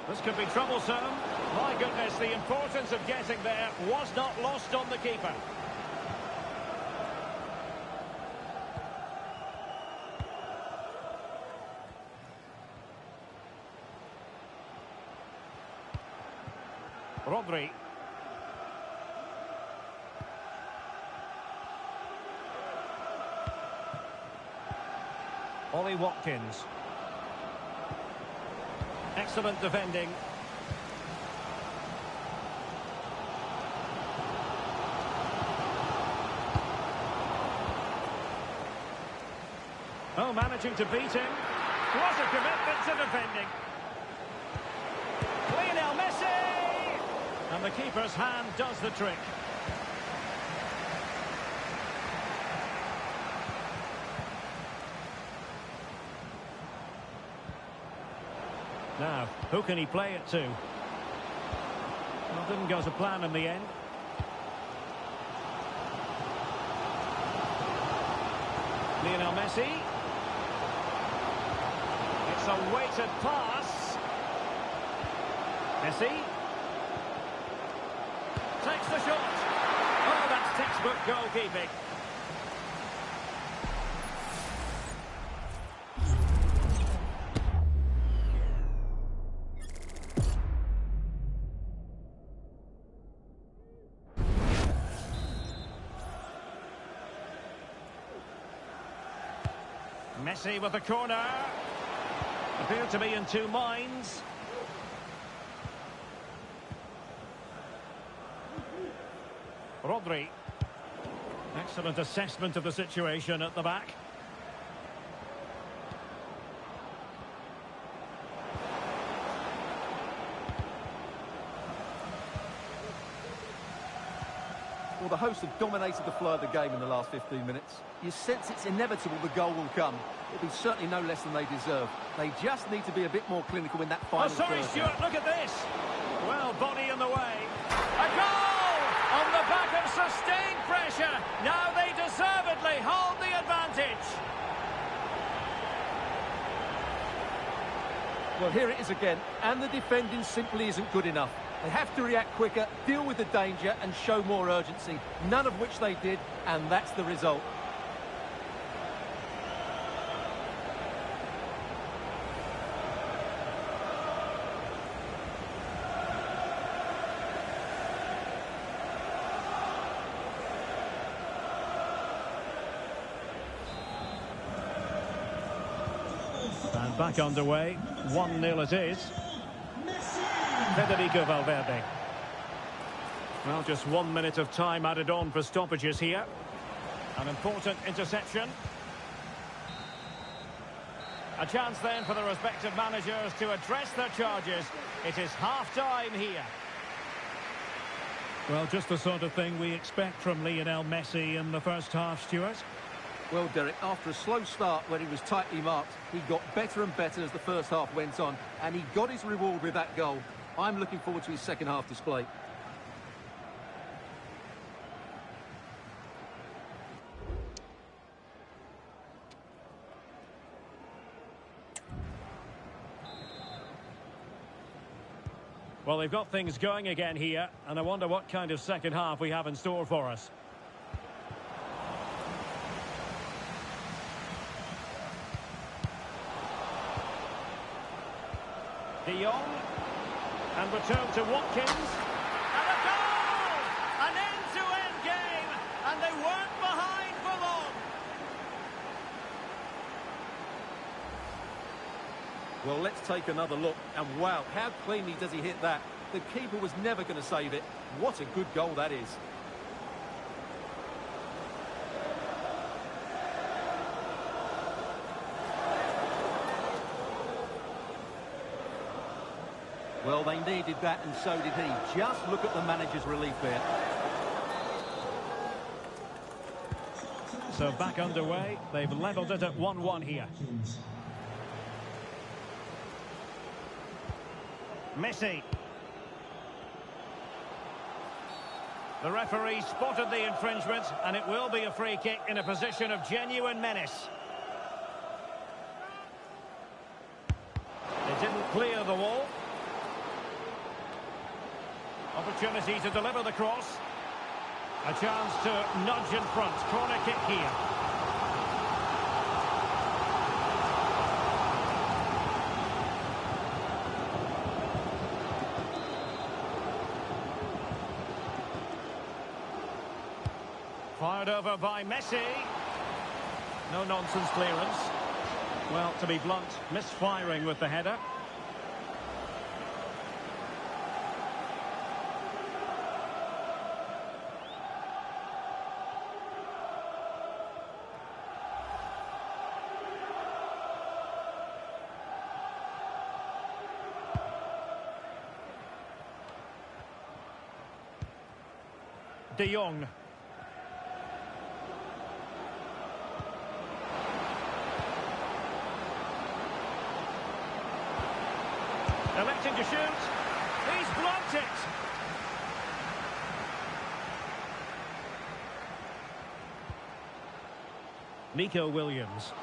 Speaker 1: This could be troublesome. My goodness, the importance of getting there was not lost on the keeper. Rodri. Ollie Watkins. Excellent defending. Oh, managing to beat him. What a commitment to defending. Lionel Messi! And the keeper's hand does the trick. Now, who can he play it to? Well, didn't go to plan in the end. Lionel Messi. It's a weighted pass. Messi. Takes the shot. Oh, that's textbook goalkeeping. Messi with the corner. Appeared to be in two minds. Rodri. Excellent assessment of the situation at the back.
Speaker 2: Well, the hosts have dominated the flow of the game in the last 15 minutes. You sense it's inevitable the goal will come. It'll be certainly no less than they deserve. They just need to be a bit more clinical in that final third.
Speaker 1: Oh, sorry, Stuart, look at this. Well, body in the way. A goal! On the back of sustained pressure. Now they deservedly hold the advantage.
Speaker 2: Well, here it is again, and the defending simply isn't good enough. They have to react quicker, deal with the danger, and show more urgency. None of which they did, and that's the result.
Speaker 1: And back underway. 1-0 it is. Federico Valverde. Well, just 1 minute of time added on for stoppages here. An important interception. A chance then for the respective managers to address their charges. It is half-time here. Well, just the sort of thing we expect from Lionel Messi in the first half, Stuart.
Speaker 2: Well, Derek, after a slow start when he was tightly marked, he got better and better as the first half went on, and he got his reward with that goal. I'm looking forward to his second half display.
Speaker 1: Well, they've got things going again here, and I wonder what kind of second half we have in store for us. De Jong, and return to Watkins, and a goal! An end-to-end game, and they weren't behind for long.
Speaker 2: Well, let's take another look, and wow, how cleanly does he hit that? The keeper was never going to save it. What a good goal that is. Well, they needed that, and so did he. Just look at the manager's relief there.
Speaker 1: So back underway. They've levelled it at 1-1 here. Messi. The referee spotted the infringement, and it will be a free kick in a position of genuine menace. It didn't clear the wall. Opportunity to deliver the cross. A chance to nudge in front. Corner kick here. Fired over by Messi. No nonsense clearance. Well, to be blunt, misfiring with the header. De Jong. Electing to shoot. He's blocked it. Nico Williams.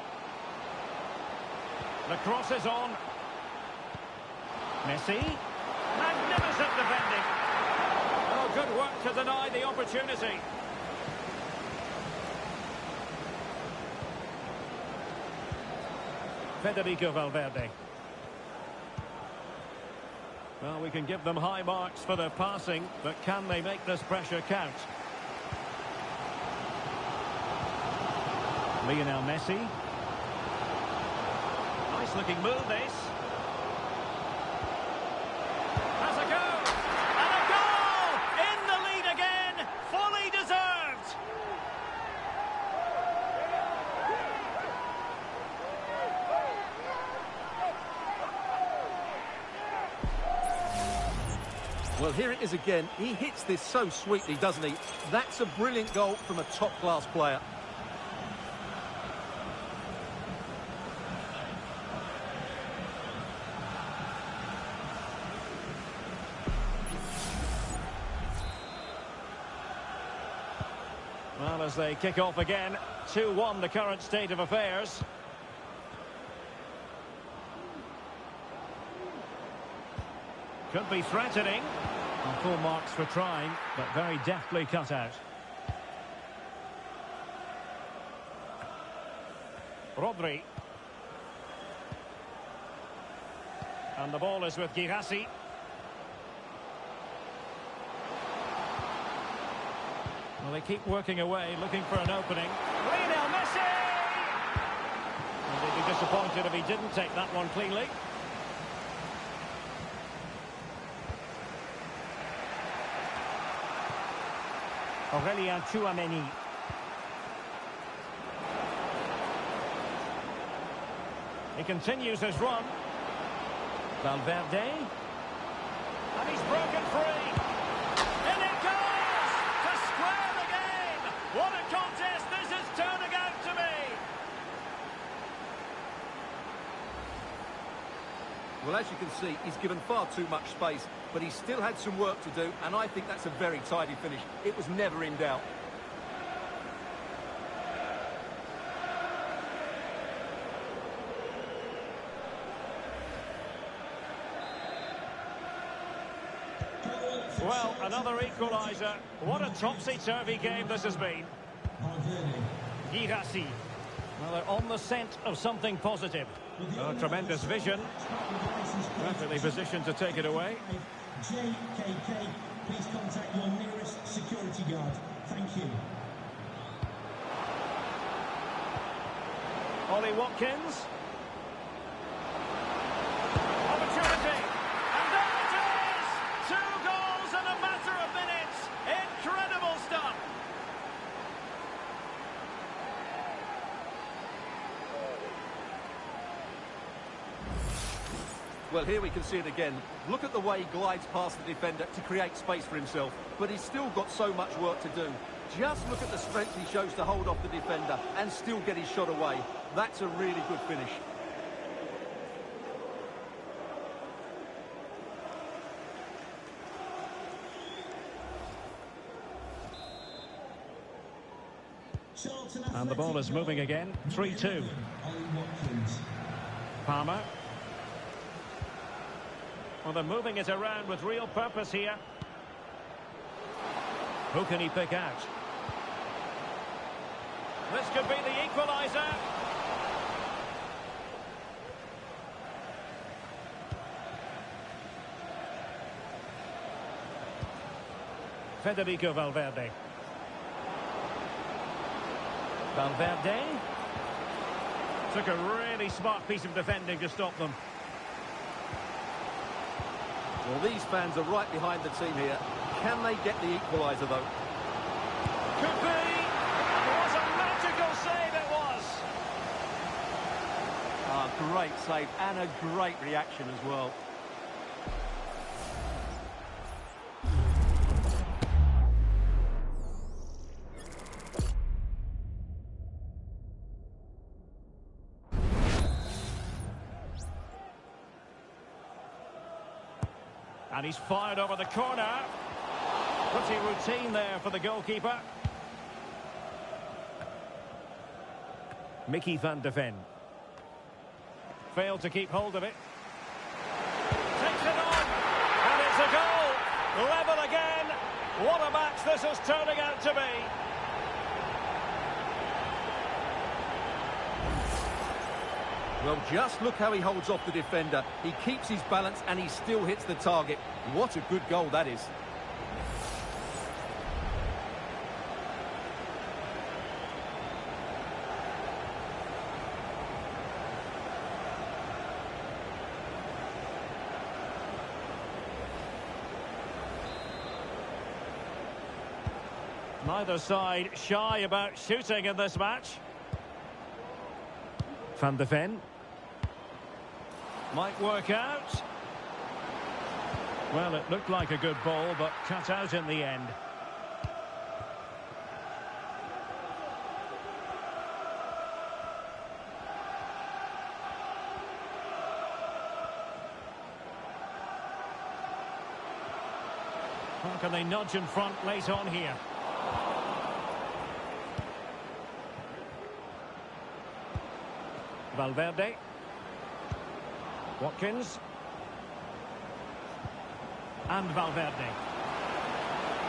Speaker 1: The cross is on. Messi. Magnificent defending. Oh, good work to deny the opportunity. Federico Valverde. Well, we can give them high marks for their passing, but can they make this pressure count? Lionel Messi. Nice looking move, this. Has a go! And a goal! In the lead again! Fully deserved!
Speaker 2: Well, here it is again. He hits this so sweetly, doesn't he? That's a brilliant goal from a top-class player.
Speaker 1: Well, as they kick off again, 2-1 the current state of affairs. Could be threatening. And full marks for trying, but very deftly cut out. Rodri. And the ball is with Girassi. Well, they keep working away, looking for an opening. Lionel Messi! And they'd be disappointed if he didn't take that one cleanly. Aurelien Tchouameni. He continues his run. Valverde. And he's broken free. In it goes! To square the game! What a contest this is turning out to be!
Speaker 2: Well, as you can see, he's given far too much space, but he still had some work to do, and I think that's a very tidy finish. It was never in doubt.
Speaker 1: Well, another equaliser. What a topsy-turvy game this has been. Girassi. Well, they're on the scent of something positive. Oh, tremendous vision. Perfectly positioned to take it away.
Speaker 3: JKK, please contact your nearest security guard. Thank you.
Speaker 1: Ollie Watkins. Opportunity. And there it is! 2 goals in a matter of minutes. Incredible stuff.
Speaker 2: Well, here we can see it again. Look at the way he glides past the defender to create space for himself. But he's still got so much work to do. Just look at the strength he shows to hold off the defender and still get his shot away. That's a really good finish.
Speaker 1: And the ball is moving again. 3-2. Palmer. Well, they're moving it around with real purpose here. Who can he pick out? This could be the equaliser. Federico Valverde. Valverde. Took a really smart piece of defending to stop them.
Speaker 2: Well, these fans are right behind the team here. Can they get the equaliser, though?
Speaker 1: Could be. What a magical save it was.
Speaker 2: Ah, great save and a great reaction as well.
Speaker 1: And he's fired over the corner. Pretty routine there for the goalkeeper. Mickey van de Ven. Failed to keep hold of it. Takes it on. And it's a goal. Level again. What a match this is turning out to be.
Speaker 2: Well, just look how he holds off the defender. He keeps his balance and he still hits the target. What a good goal that is.
Speaker 1: Neither side shy about shooting in this match. Van de Ven. Might work out. Well, it looked like a good ball, but cut out in the end. How can they nudge in front late on here? Valverde. Watkins. And Valverde.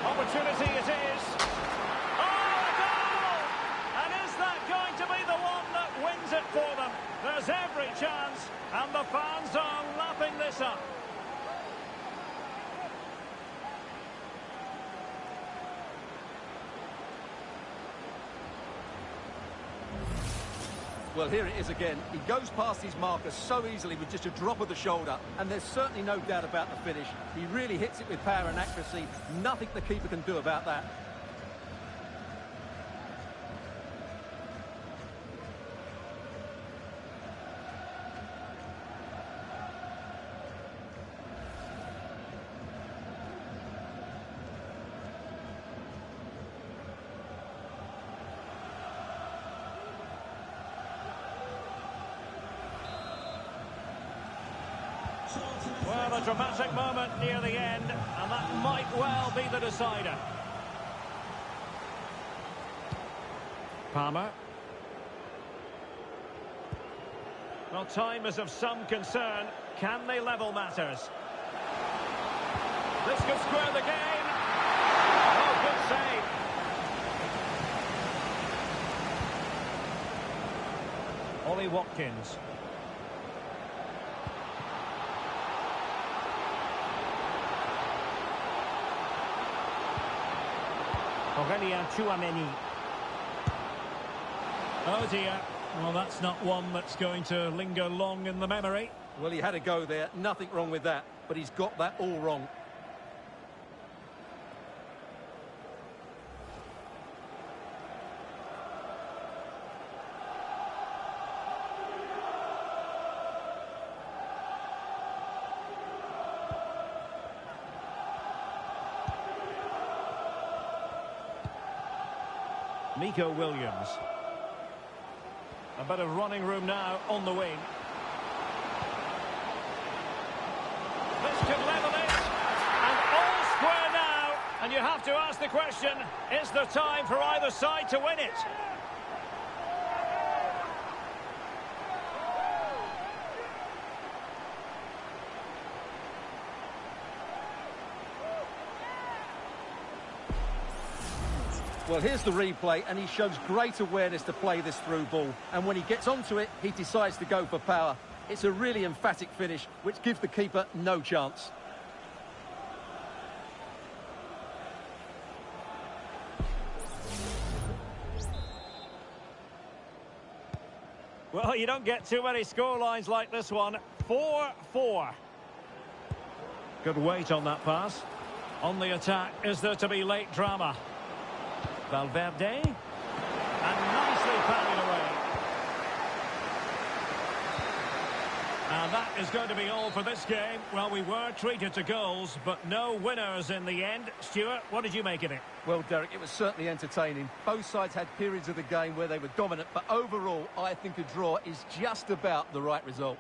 Speaker 1: Opportunity it is. Oh, a goal! And is that going to be the one that wins it for them? There's every chance, and the fans are lapping this up.
Speaker 2: Well, here it is again. He goes past his marker so easily with just a drop of the shoulder, and there's certainly no doubt about the finish. He really hits it with power and accuracy. Nothing the keeper can do about that.
Speaker 1: Well, a dramatic moment near the end, and that might well be the decider. Palmer. Well, time is of some concern. Can they level matters? This could square the game. Oh, good save. Ollie Watkins. Aurelien Tchouameni. Oh dear. Well, that's not one that's going to linger long in the memory.
Speaker 2: Well, he had a go there. Nothing wrong with that. But he's got that all wrong.
Speaker 1: Nico Williams. A bit of running room now on the wing. This could level it. And all square now. And you have to ask the question, is there time for either side to win it?
Speaker 2: Well, here's the replay, and he shows great awareness to play this through ball. And when he gets onto it, he decides to go for power. It's a really emphatic finish, which gives the keeper no chance.
Speaker 1: Well, you don't get too many scorelines like this one. 4-4. Good weight on that pass. On the attack, is there to be late drama? Valverde, and nicely parried away. And that is going to be all for this game. Well, we were treated to goals, but no winners in the end. Stuart, what did you make of it?
Speaker 2: Well, Derek, it was certainly entertaining. Both sides had periods of the game where they were dominant, but overall, I think a draw is just about the right result.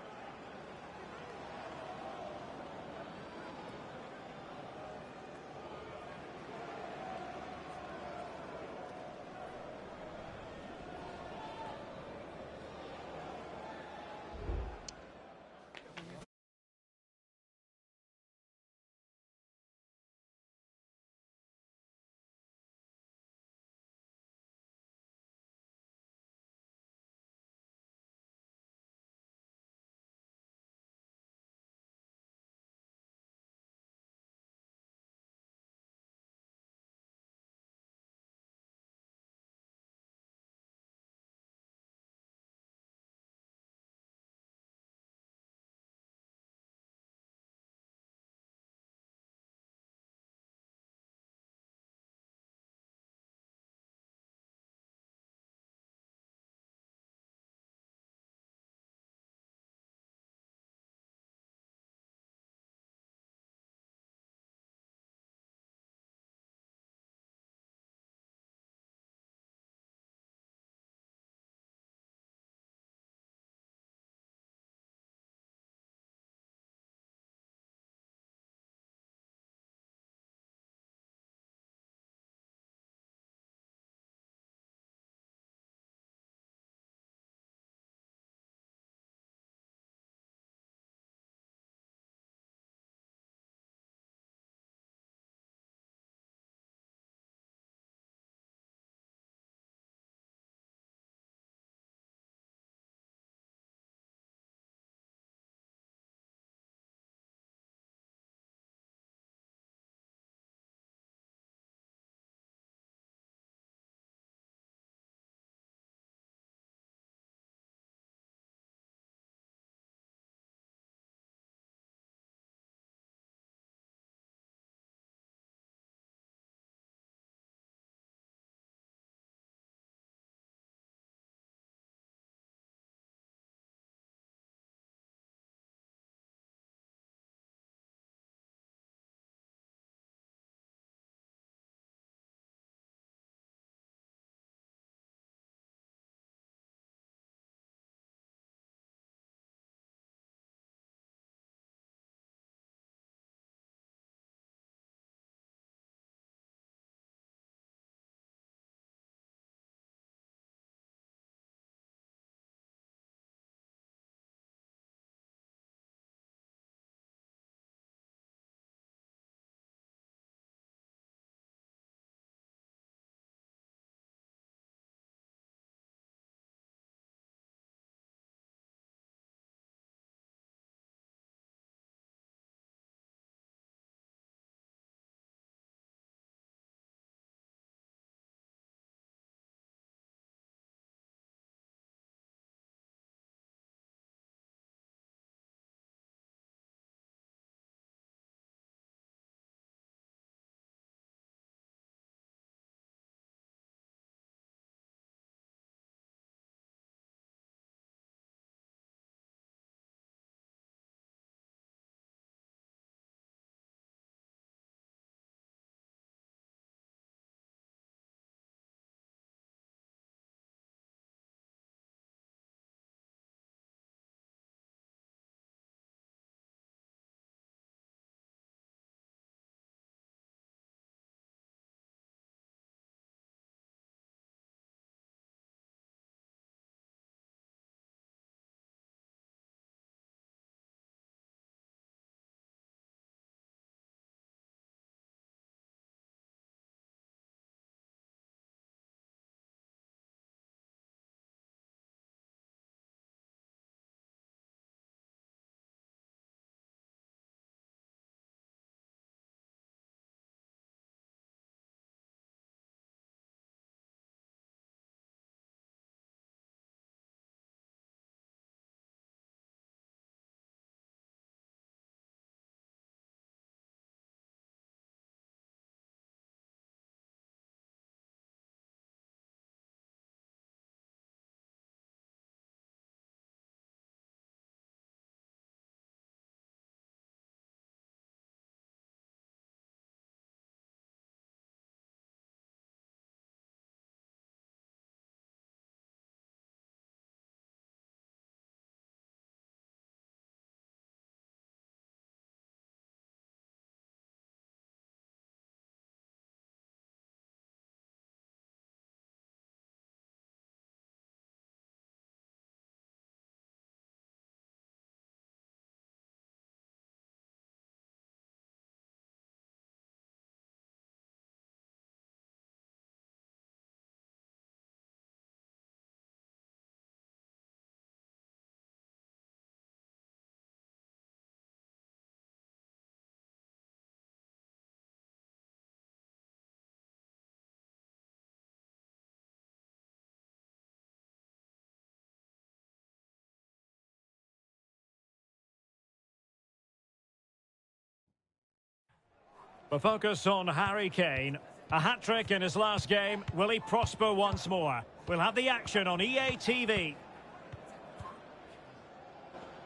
Speaker 1: The focus on Harry Kane. A hat-trick in his last game. Will he prosper once more? We'll have the action on EA TV.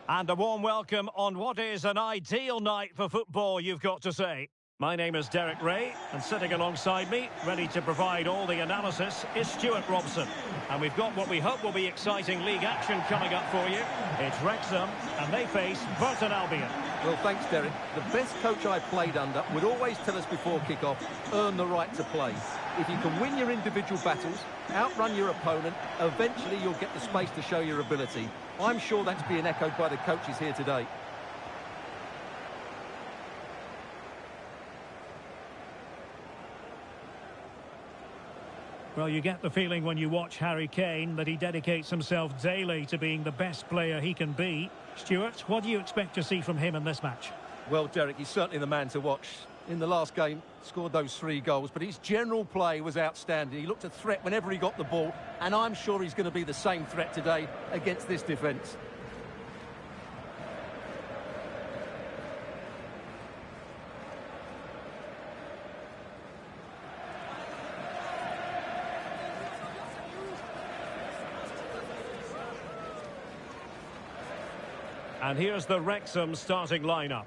Speaker 1: And a warm welcome on what is an ideal night for football, you've got to say. My name is Derek Ray, and sitting alongside me, ready to provide all the analysis, is Stuart Robson. And we've got what we hope will be exciting league action coming up for you. It's Wrexham, and they face Burton Albion.
Speaker 2: Well, thanks, Derek. The best coach I played under would always tell us before kick-off, earn the right to play. If you can win your individual battles, outrun your opponent, eventually you'll get the space to show your ability. I'm sure that's being echoed by the coaches here today.
Speaker 1: Well, you get the feeling when you watch Harry Kane that he dedicates himself daily to being the best player he can be. Stuart, what do you expect to see from him in this match?
Speaker 2: Well, Derek, he's certainly the man to watch. In the last game, scored those 3 goals, but his general play was outstanding. He looked a threat whenever he got the ball, and I'm sure he's going to be the same threat today against this defence.
Speaker 1: And here's the Wrexham starting lineup.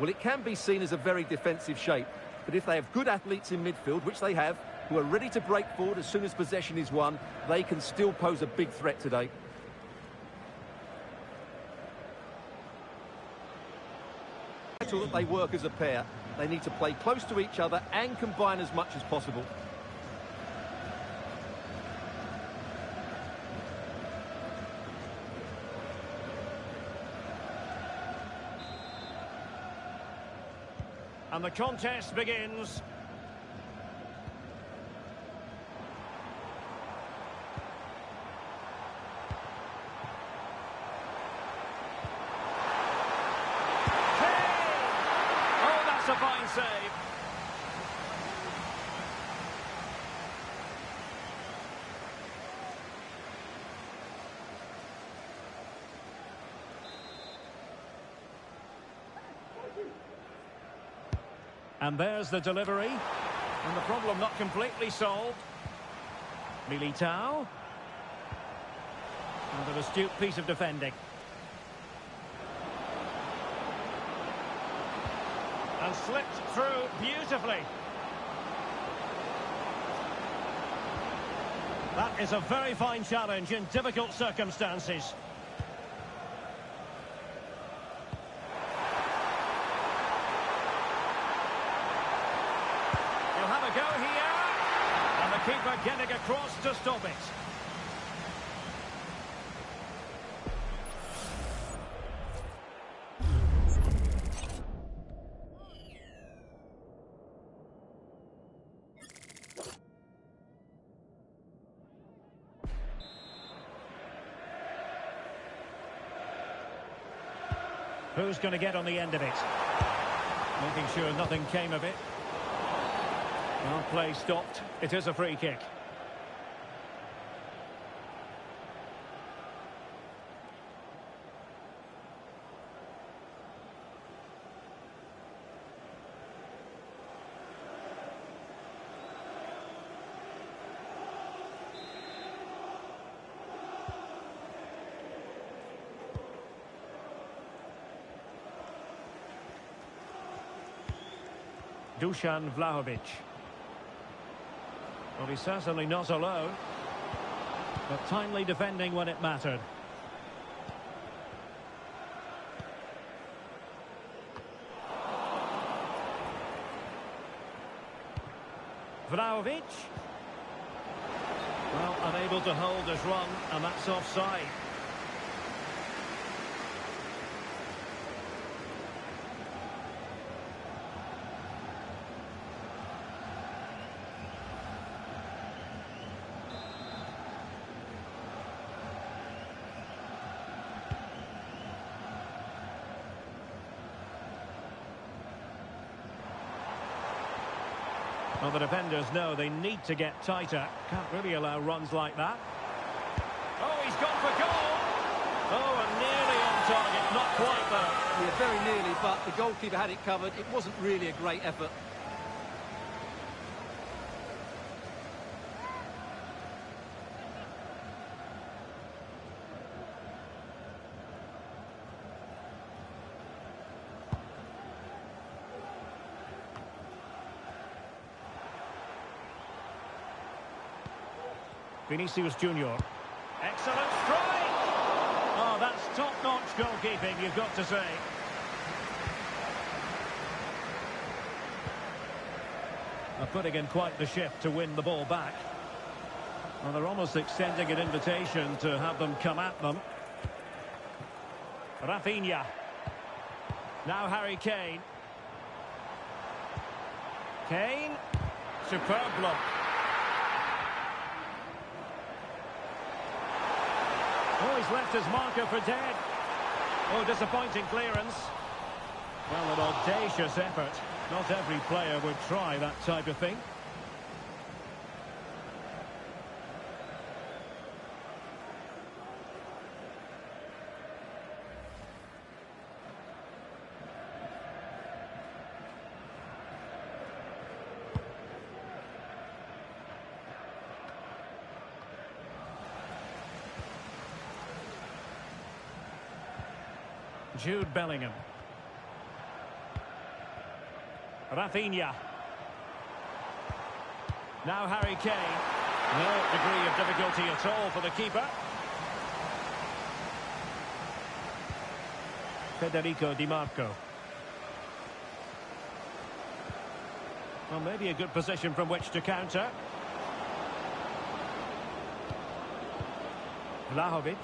Speaker 2: Well, it can be seen as a very defensive shape, but if they have good athletes in midfield, which they have, who are ready to break forward as soon as possession is won, they can still pose a big threat today. Vital that they work as a pair. They need to play close to each other and combine as much as possible.
Speaker 1: And the contest begins. Oh, that's a fine save. And there's the delivery. And the problem not completely solved. Militao. And an astute piece of defending. And slipped through beautifully. That is a very fine challenge in difficult circumstances. Go here, and the keeper getting across to stop it. Who's going to get on the end of it? Making sure nothing came of it. Well, play stopped. It is a free kick. Dusan Vlahovic. Well, he's certainly not alone, but timely defending when it mattered. Vlahovic. Well, unable to hold his run, and that's offside. Well, the defenders know they need to get tighter. Can't really allow runs like that. Oh, he's gone for goal! Oh, and nearly on target, not quite though.
Speaker 2: Yeah, very nearly, but the goalkeeper had it covered. It wasn't really a great effort.
Speaker 1: Vinicius Junior. Excellent strike! Oh, that's top-notch goalkeeping, you've got to say. They're putting in quite the shift to win the ball back. Well, they're almost extending an invitation to have them come at them. Rafinha. Now Harry Kane. Kane. Superb block. Oh, he's left his marker for dead. Oh, disappointing clearance. Well, an audacious effort. Not every player would try that type of thing. Jude Bellingham. Rafinha. Now Harry Kane. No degree of difficulty at all for the keeper. Federico Di Marco. Well, maybe a good position from which to counter. Vlahovic.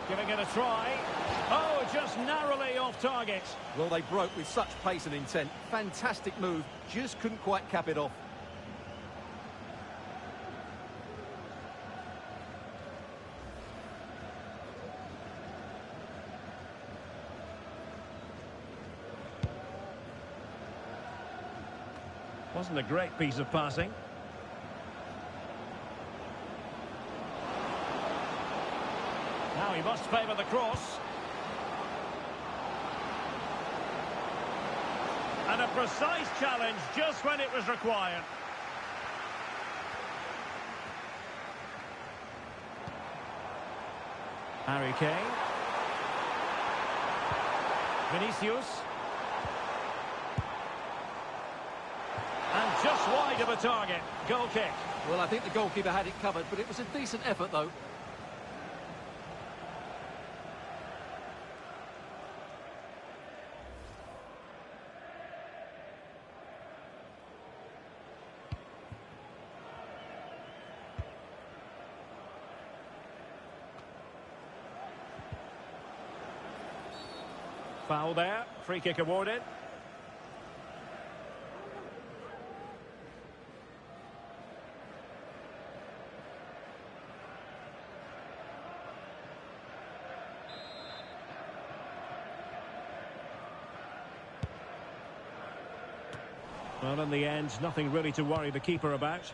Speaker 1: Giving it a try. Oh, just narrowly off target.
Speaker 2: Well, they broke with such pace and intent. Fantastic move. Just couldn't quite cap it off.
Speaker 1: Wasn't a great piece of passing. Now he must favour the cross. And a precise challenge just when it was required. Harry Kane. Vinicius. And just wide of a target. Goal kick.
Speaker 2: Well, I think the goalkeeper had it covered, but it was a decent effort, though.
Speaker 1: Foul there. Free kick awarded. Well, in the end, nothing really to worry the keeper about.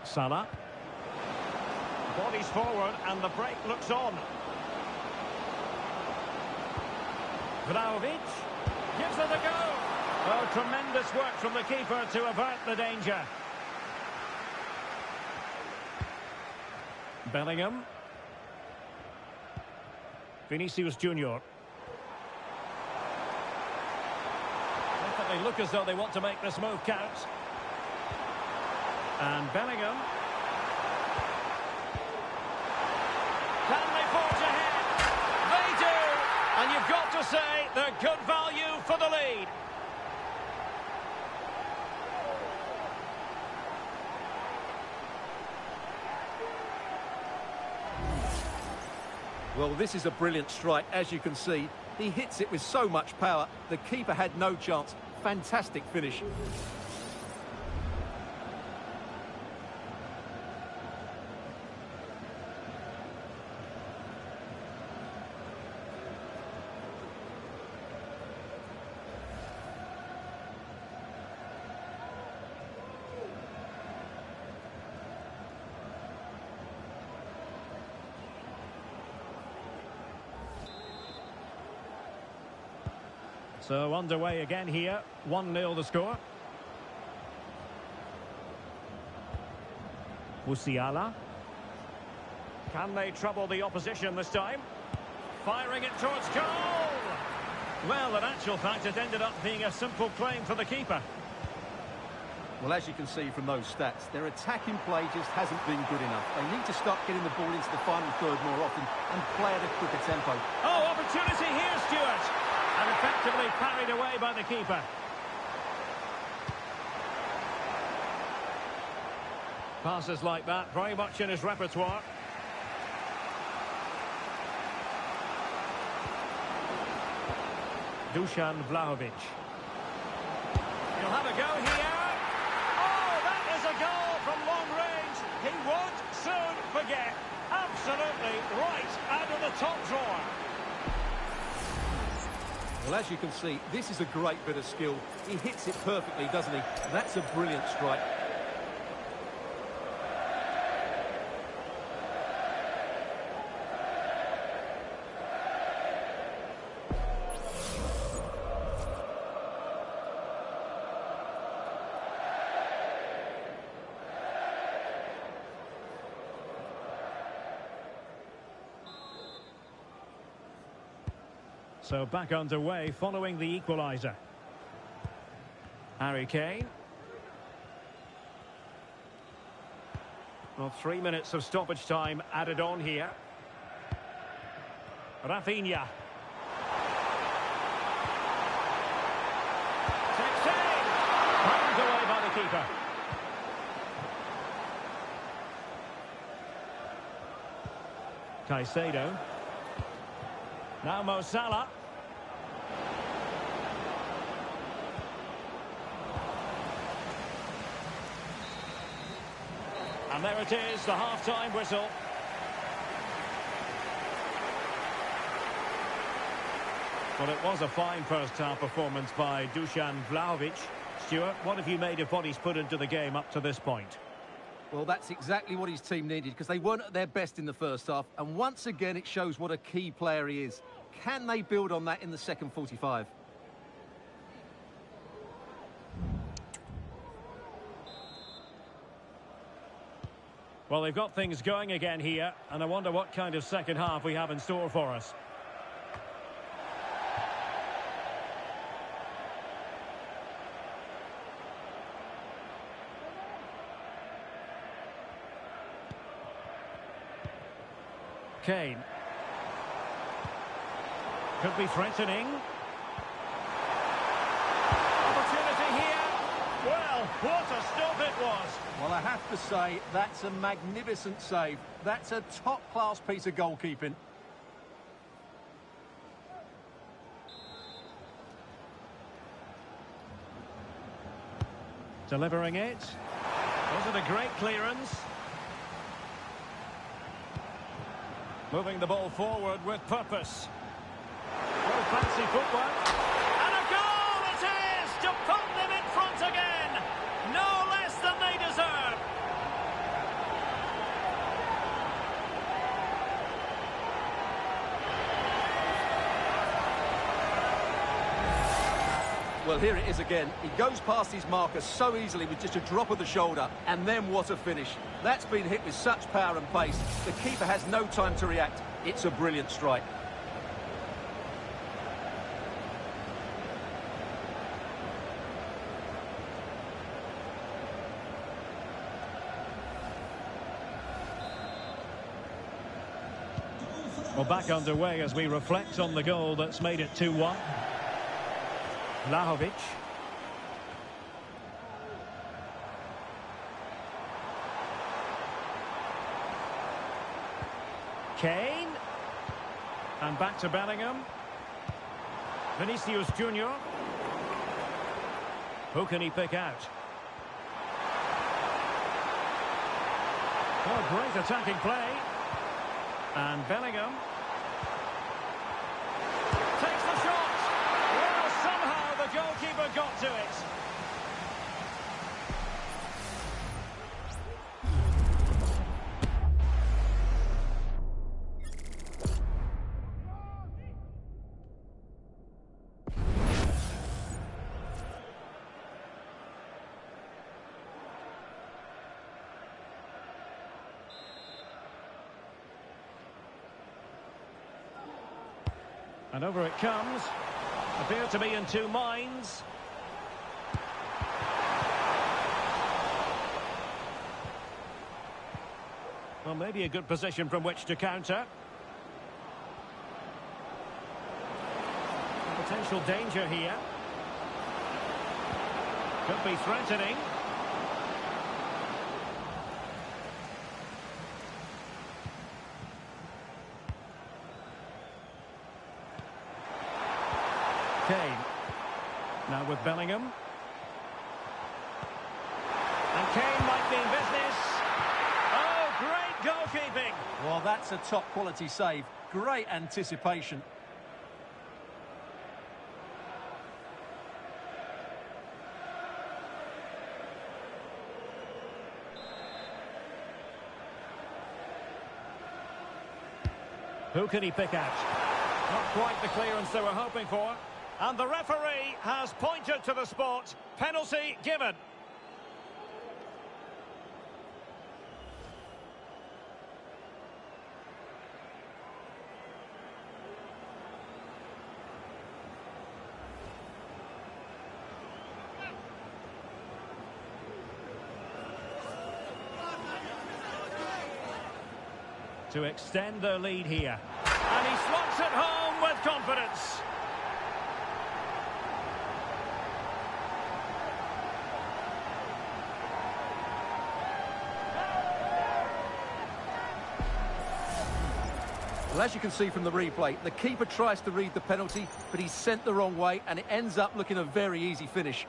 Speaker 1: Salah. Bodies forward and the break looks on. Vlahovic gives it a go. Oh, tremendous work from the keeper to avert the danger. Bellingham. Vinicius Junior. They look as though they want to make this move count. And Bellingham. Can they forge ahead? They do! And you've got to say they're good value for the lead.
Speaker 2: Well, this is a brilliant strike, as you can see. He hits it with so much power. The keeper had no chance. Fantastic finish.
Speaker 1: So underway again here, 1-0 the score. Musiala. Can they trouble the opposition this time? Firing it towards goal! Well, in actual fact, it ended up being a simple claim for the keeper.
Speaker 2: Well, as you can see from those stats, their attacking play just hasn't been good enough. They need to start getting the ball into the final third more often and play at a quicker tempo.
Speaker 1: Oh, opportunity here, Stuart. And effectively parried away by the keeper. Passes like that, very much in his repertoire. Dusan Vlahovic. He'll have a go here. Oh, that is a goal from long range. He won't soon forget. Absolutely right out of the top drawer.
Speaker 2: Well, as you can see, this is a great bit of skill. He hits it perfectly, doesn't he? That's a brilliant strike.
Speaker 1: So back underway following the equaliser. Harry Kane. Well, 3 minutes of stoppage time added on here. Rafinha. Takes aim. Pulled away by the keeper. Caicedo. Now Mo Salah. And there it is, the half-time whistle. Well, it was a fine first-half performance by Dusan Vlahovic. Stuart, what have you made of what he's put into the game up to this point?
Speaker 2: Well, that's exactly what his team needed, because they weren't at their best in the first half. And once again, it shows what a key player he is. Can they build on that in the second 45?
Speaker 1: Well, they've got things going again here, and I wonder what kind of second half we have in store for us. Kane. Could be threatening. Opportunity here. Well, what a stop it was.
Speaker 2: Well, I have to say, that's a magnificent save. That's a top-class piece of goalkeeping.
Speaker 1: Delivering it. Was it a great clearance? Moving the ball forward with purpose. Well, fancy footwork. And a goal it is to put them in front again. No less than they deserve.
Speaker 2: Well, here it is again. He goes past his marker so easily with just a drop of the shoulder, and then what a finish. That's been hit with such power and pace. The keeper has no time to react. It's a brilliant strike.
Speaker 1: Well, back underway as we reflect on the goal that's made it 2-1. Vlahovic. Kane. And back to Bellingham. Vinicius Junior. Who can he pick out? Oh, great attacking play. And Bellingham. Takes the shot. Well, somehow the goalkeeper got to it. And over it comes. Appear to be in two minds. Well, maybe a good position from which to counter. Potential danger here. Could be threatening. Kane. Now with Bellingham. And Kane might be in business. Oh, great goalkeeping.
Speaker 2: Well, that's a top-quality save. Great anticipation.
Speaker 1: Who can he pick out? Not quite the clearance they were hoping for. And the referee has pointed to the spot. Penalty given. To extend their lead here. And he slots it home with confidence.
Speaker 2: Well, as you can see from the replay, the keeper tries to read the penalty, but he's sent the wrong way, and it ends up looking a very easy finish.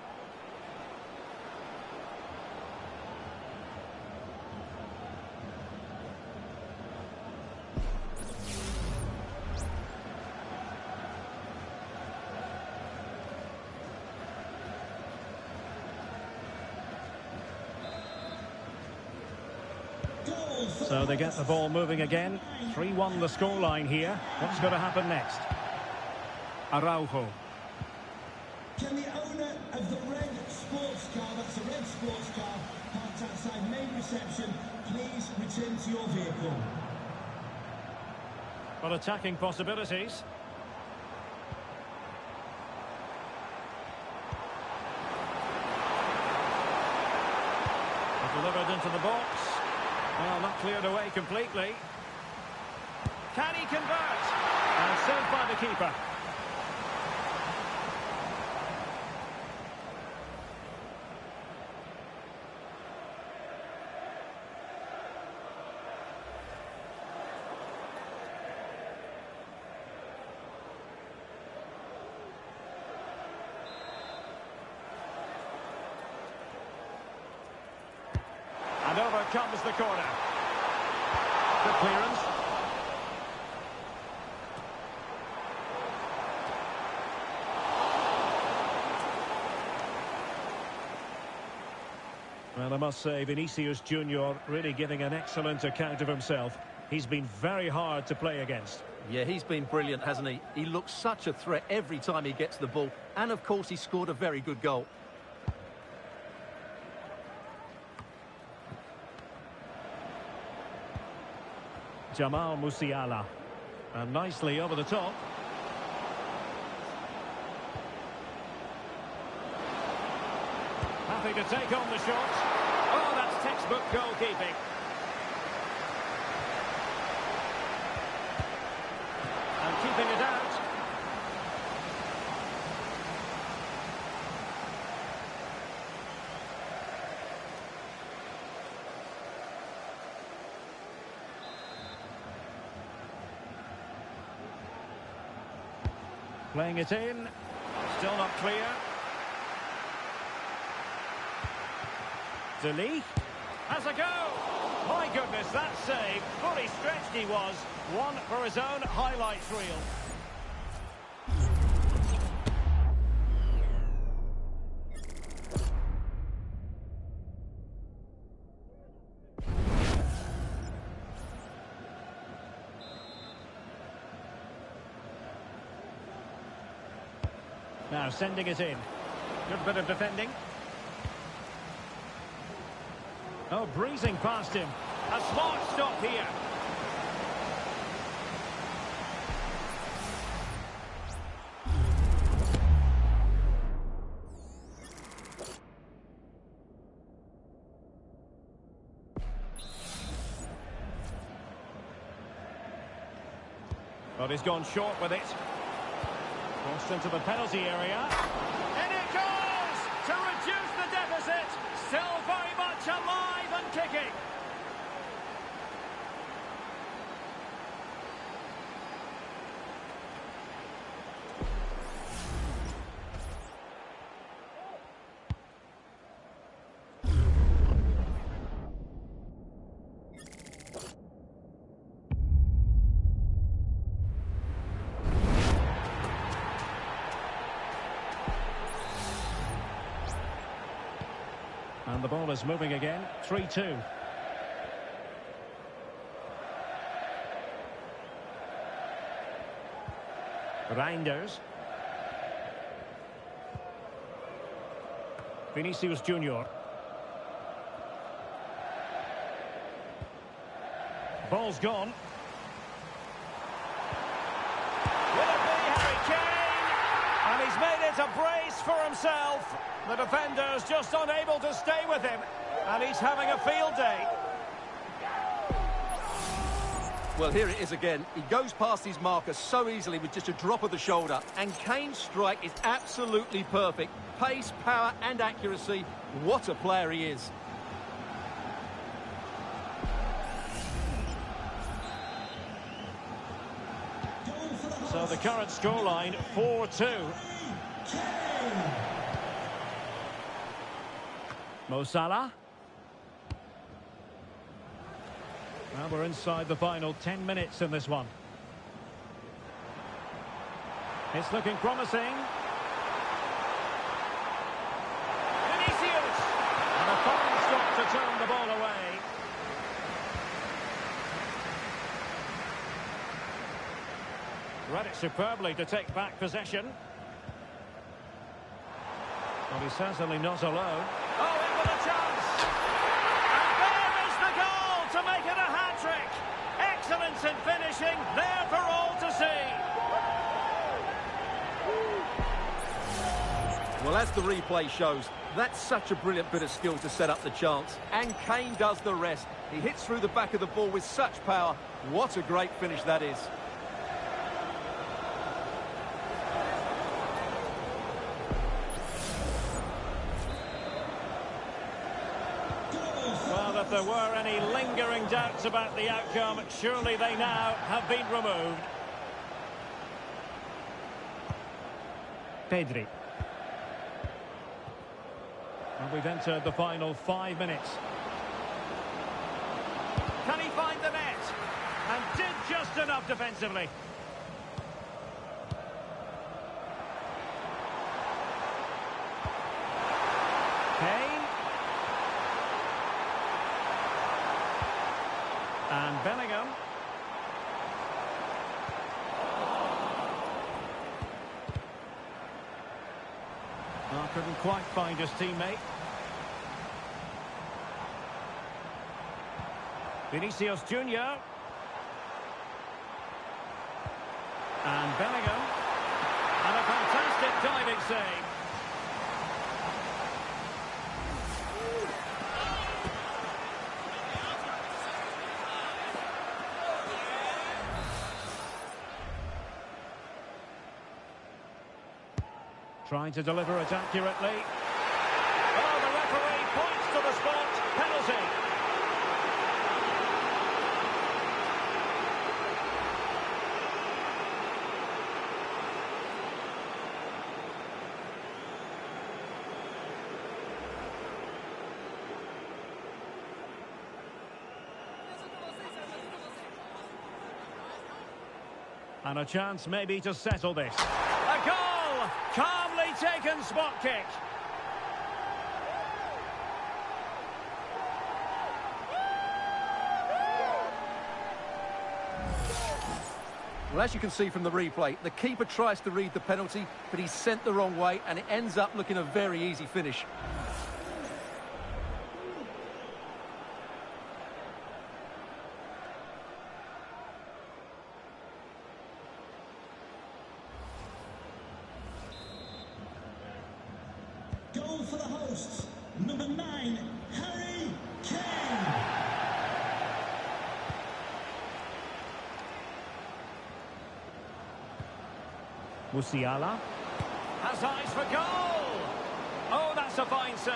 Speaker 1: So they get the ball moving again. 3-1 the scoreline here. What's going to happen next? Araujo.
Speaker 3: Can the owner of the red sports car, that's a red sports car, parked outside main reception, please return to your vehicle?
Speaker 1: Well, attacking possibilities. Delivered into the box. Well, not cleared away completely. Can he convert? And saved by the keeper. And over comes the corner. Good clearance. Well, I must say, Vinicius Junior really giving an excellent account of himself. He's been very hard to play against.
Speaker 2: Yeah, he's been brilliant, hasn't he? He looks such a threat every time he gets the ball. And, of course, he scored a very good goal.
Speaker 1: Jamal Musiala. And nicely over the top. Happy to take on the shot. Oh, that's textbook goalkeeping. And keeping it out. Playing it in. Still not clear. Deli has a go. My goodness, that save. Fully stretched he was. One for his own highlights reel. Now sending it in. Good bit of defending. Oh, breezing past him. A smart stop here. But he's gone short with it. Crossed into the penalty area. In it goes! To reduce the deficit. Still very much alive and kicking. And the ball is moving again. 3-2. Reinders. Vinicius Junior. Ball's gone. Will it be Harry Kane? And he's made it a brace for himself. The defender's just unable to stay with him, and he's having a field day.
Speaker 2: Well, here it is again. He goes past his marker so easily with just a drop of the shoulder, and Kane's strike is absolutely perfect. Pace, power and accuracy. What a player he is.
Speaker 1: So the current scoreline, 4-2. Mo Salah. Now we're inside the final 10 minutes in this one. It's looking promising. Vinicius! And a fine stop to turn the ball away. Read it superbly to take back possession. Well, he's certainly not alone. Oh, in with a chance! And there is the goal to make it a hat-trick! Excellence in finishing, there for all to see!
Speaker 2: Well, as the replay shows, that's such a brilliant bit of skill to set up the chance. And Kane does the rest. He hits through the back of the ball with such power. What a great finish that is.
Speaker 1: If there were any lingering doubts about the outcome, surely they now have been removed. Pedri. And we've entered the final 5 minutes. Can he find the net? And did just enough defensively. Kane. And Bellingham. Well, couldn't quite find his teammate. Vinicius Junior. And Bellingham. And a fantastic diving save. Trying to deliver it accurately. Oh, the referee points to the spot. Penalty. And a chance maybe to settle this. A goal! Calmly taken spot kick.
Speaker 2: Well, as you can see from the replay, the keeper tries to read the penalty, but he's sent the wrong way, and it ends up looking a very easy finish.
Speaker 3: Goal for the hosts, number 9, Harry Kane.
Speaker 1: Musiala. Has eyes for goal! Oh, that's a fine save.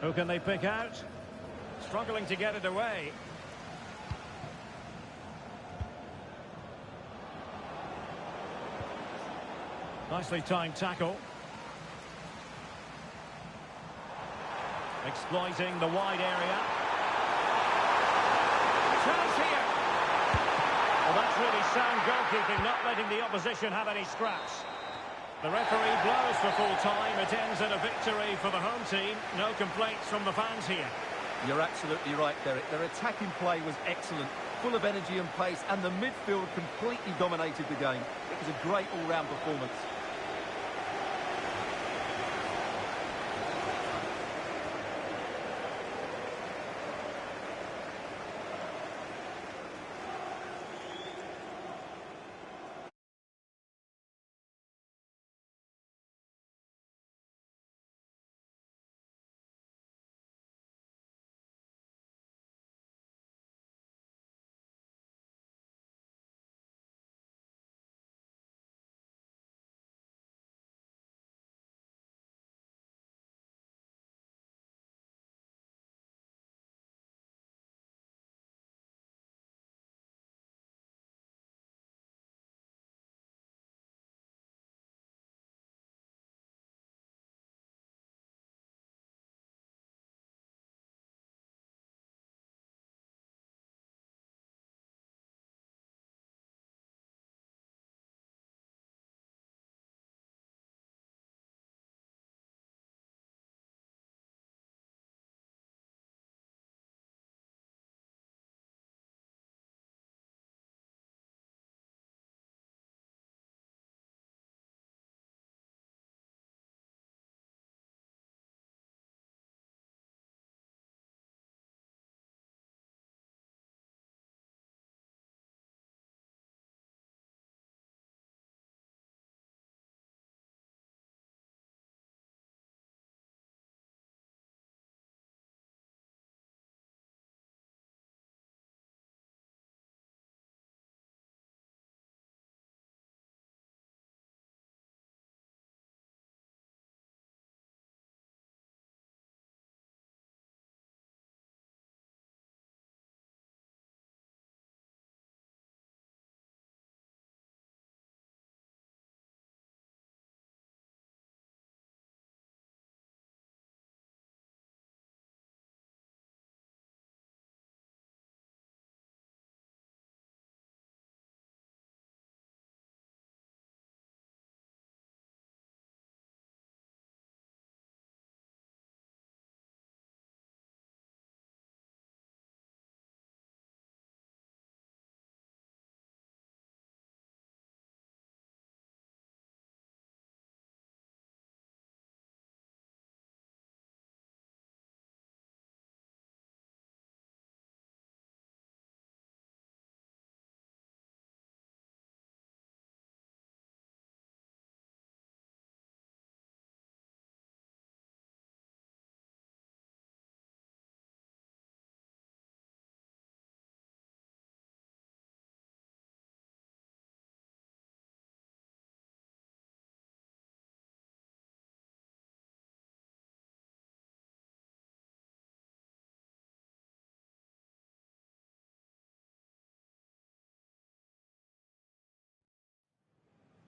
Speaker 1: Who can they pick out? Struggling to get it away. Nicely timed tackle. Exploiting the wide area. Chance here. Well, that's really sound goalkeeping, not letting the opposition have any scraps. The referee blows for full time. It ends in a victory for the home team. No complaints from the fans here.
Speaker 2: You're absolutely right, Derek. Their attacking play was excellent, full of energy and pace, and the midfield completely dominated the game. It was a great all-round performance.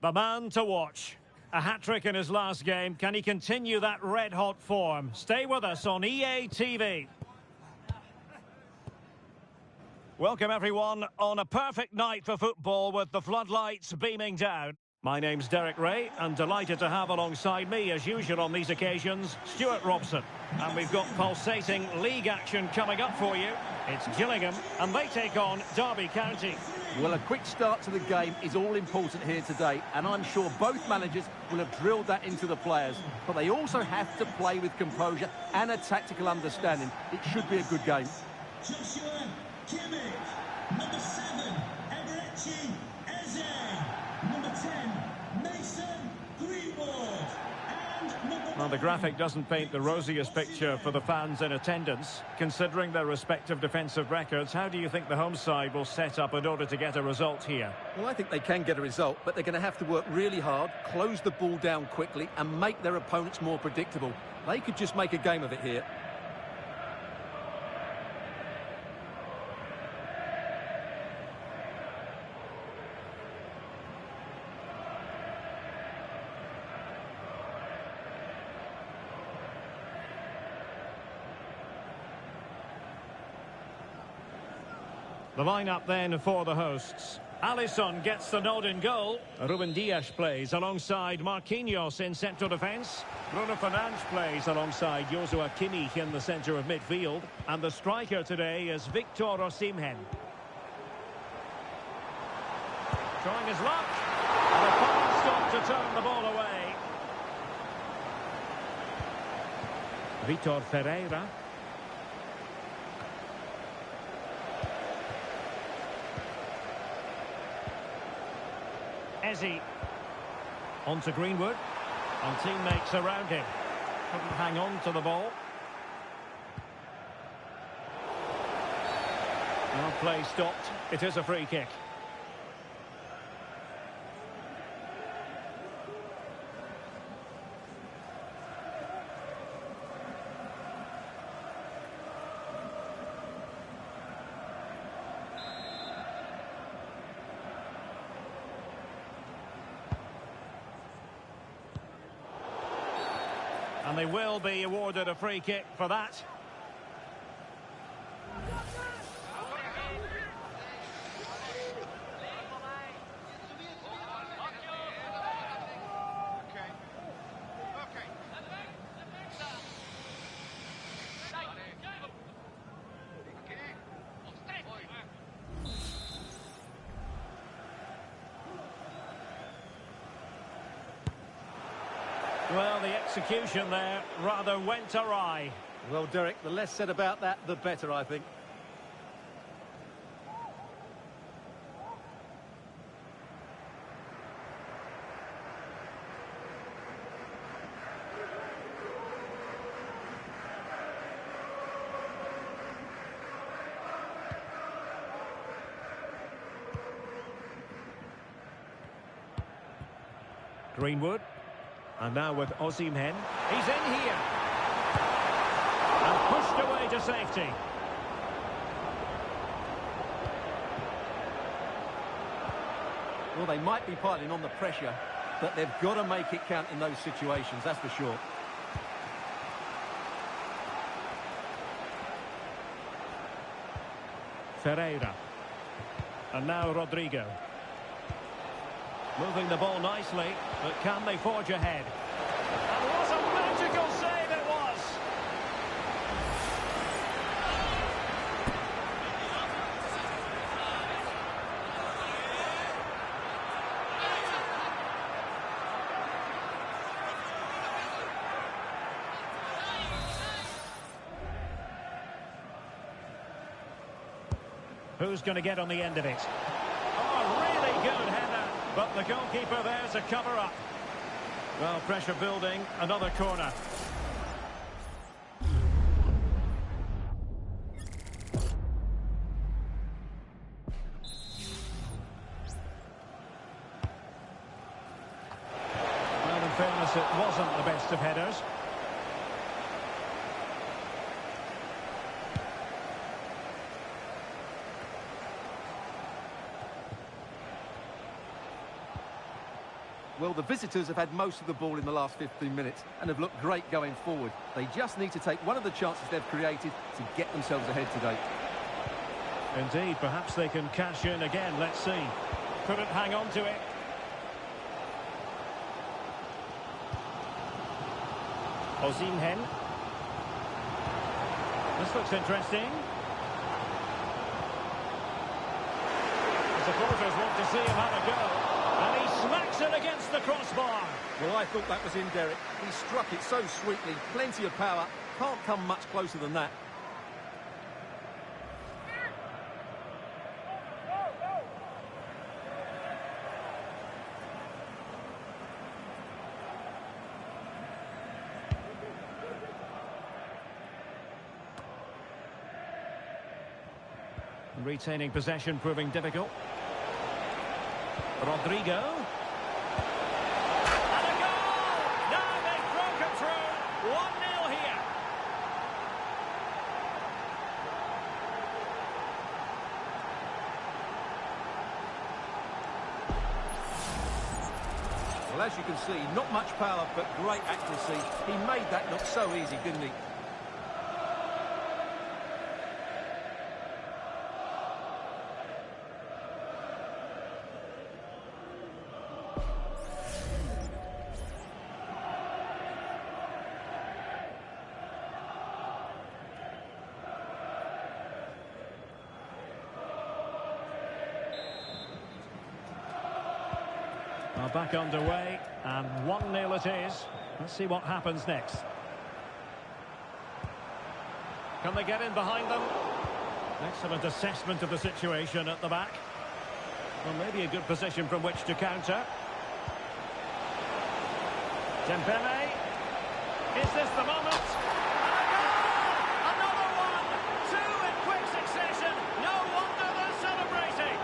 Speaker 1: The man to watch. A hat-trick in his last game. Can he continue that red-hot form? Stay with us on EA TV. Welcome, everyone, on a perfect night for football with the floodlights beaming down. My name's Derek Ray, and delighted to have alongside me, as usual on these occasions, Stuart Robson. And we've got pulsating league action coming up for you. It's Gillingham, and they take on Derby County.
Speaker 2: Well, a quick start to the game is all important here today, and I'm sure both managers will have drilled that into the players. But they also have to play with composure and a tactical understanding. It should be a good game.
Speaker 3: Joshua Kimmich, number 7, Eberechi Eze,
Speaker 1: Well, the graphic doesn't paint the rosiest picture for the fans in attendance. Considering their respective defensive records, how do you think the home side will set up in order to get a result here?
Speaker 2: Well, I think they can get a result, but they're going to have to work really hard, close the ball down quickly and make their opponents more predictable. They could just make a game of it here.
Speaker 1: The lineup then for the hosts. Alisson gets the nod in goal. Ruben Dias plays alongside Marquinhos in central defence. Bruno Fernandes plays alongside Joshua Kimmich in the centre of midfield. And the striker today is Victor Osimhen. Trying his luck. And a fine stop to turn the ball away. Vitor Ferreira. Ezzy on to Greenwood, and teammates around him. Couldn't hang on to the ball. Now play stopped. It is a free kick. And they will be awarded a free kick for that. Well, the execution there rather went awry.
Speaker 2: Well, Derek, the less said about that, the better, I think.
Speaker 1: Greenwood. And now with Osimhen. He's in here. And pushed away to safety.
Speaker 2: Well, they might be piling on the pressure, but they've got to make it count in those situations, that's for sure.
Speaker 1: Ferreira. And now Rodrigo. Moving the ball nicely, but can they forge ahead? And what a magical save it was! Who's going to get on the end of it? Oh, really good header. But the goalkeeper there to cover up. Well, pressure building, another corner. Well, in fairness, it wasn't the best of headers.
Speaker 2: Well, the visitors have had most of the ball in the last 15 minutes and have looked great going forward. They just need to take one of the chances they've created to get themselves ahead today.
Speaker 1: Indeed, perhaps they can cash in again. Let's see. Couldn't hang on to it. Osimhen. This looks interesting. The supporters want to see him have a go. And he smacks it against the crossbar.
Speaker 2: Well, I thought that was in, Derek. He struck it so sweetly, plenty of power. Can't come much closer than that.
Speaker 1: Retaining possession proving difficult. Rodrigo. And a goal! Now they've broken through. 1-0 here.
Speaker 2: Well, as you can see, not much power, but great accuracy. He made that look so easy, didn't he?
Speaker 1: Well, back underway, and 1-0 it is. Let's see what happens next. Can they get in behind them? Excellent assessment of the situation at the back. Well, maybe a good position from which to counter. Dembele. Is this the moment? And a goal! Another one! Two in quick succession. No wonder they're celebrating.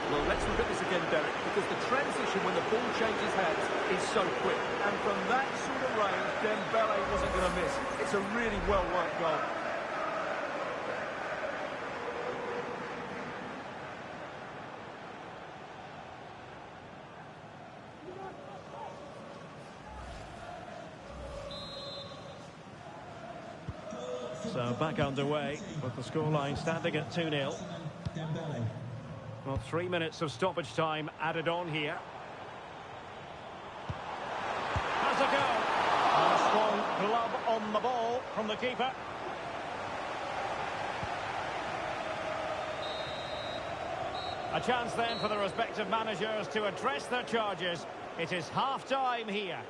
Speaker 2: Well, let's look at this again, Derek, because the transition when the ball changes hands is so quick. And from that sort of range, Dembele wasn't going to miss. It's a really well-worked goal.
Speaker 1: So back underway with the scoreline standing at 2-0. Well, 3 minutes of stoppage time added on here. Has a go. A strong glove on the ball from the keeper. A chance then for the respective managers to address their charges. It is half-time here.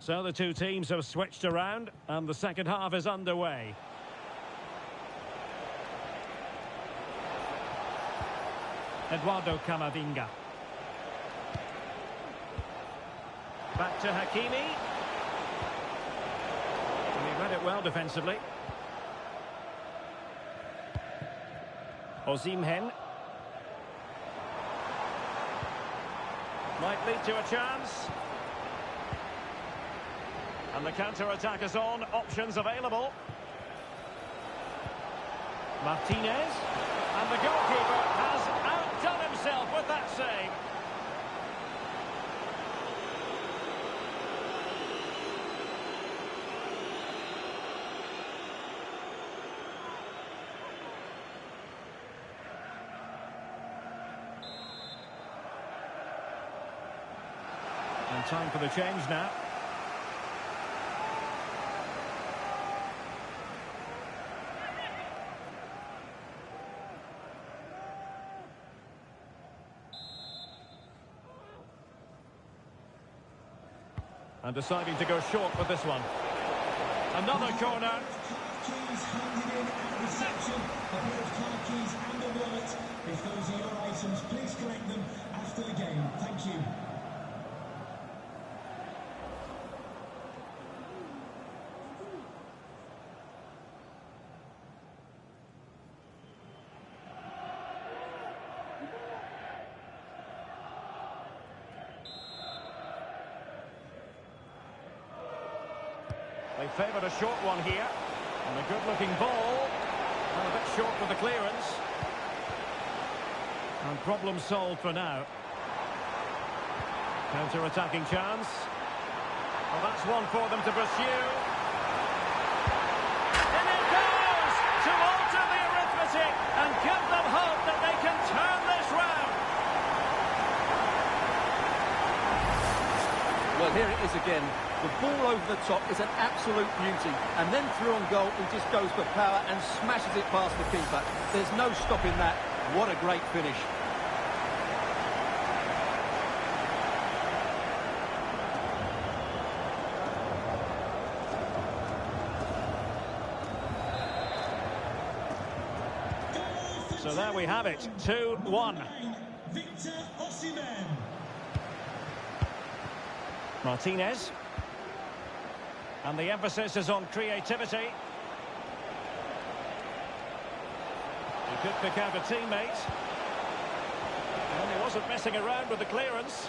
Speaker 1: So the two teams have switched around, and the second half is underway. Eduardo Camavinga. Back to Hakimi. And he read it well defensively. Osimhen. Might lead to a chance. And the counter-attack is on. Options available. Martinez. And the goalkeeper has outdone himself with that save. And time for the change now. And deciding to go short with this one. Another corner.
Speaker 3: Keys handed in at reception. A pair of car keys and a wallet. If those are your items, please collect them after the game. Thank you.
Speaker 1: They favoured a short one here. And a good-looking ball. And a bit short with the clearance. And problem solved for now. Counter-attacking chance. Well, that's one for them to pursue. And it goes! To alter the arithmetic and give them hope that they can turn this round.
Speaker 2: Well, here it is again. The ball over the top is an absolute beauty. And then through on goal, he just goes for power and smashes it past the keeper. There's no stopping that. What a great finish.
Speaker 1: we have it, 2-1.
Speaker 3: Victor Osimhen.
Speaker 1: Martinez. And the emphasis is on creativity. He could pick out a teammate. And he wasn't messing around with the clearance.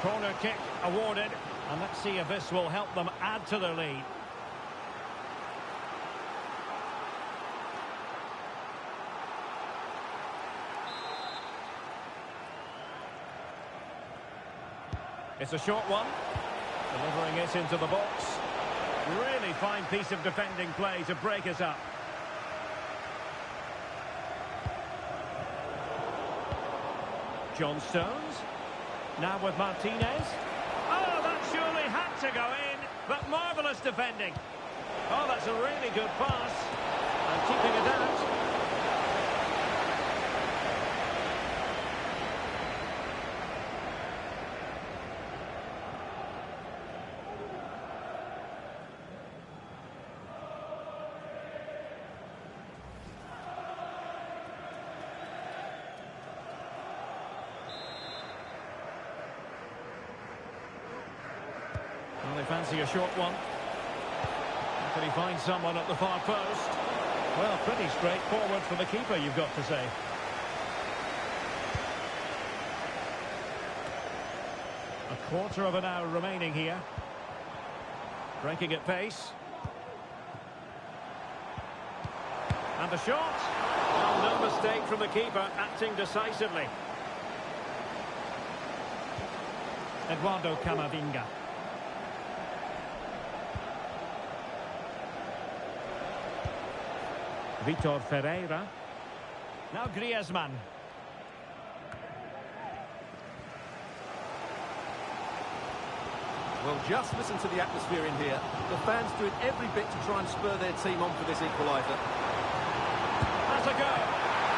Speaker 1: Corner kick awarded. And let's see if this will help them add to their lead. It's a short one. Delivering it into the box. Really fine piece of defending play to break it up. John Stones. Now with Martinez. Oh, that surely had to go in. But marvellous defending. Oh, that's a really good pass. And keeping it out. Well, they fancy a short one. Can he find someone at the far post? Well, pretty straightforward for the keeper, you've got to say. A quarter of an hour remaining here. Breaking at pace. And the shot. Well, no mistake from the keeper, acting decisively. Eduardo Camavinga. Vitor Ferreira. Now Griezmann.
Speaker 2: Well, just listen to the atmosphere in here. The fans doing every bit to try and spur their team on for this equaliser.
Speaker 1: Has a go.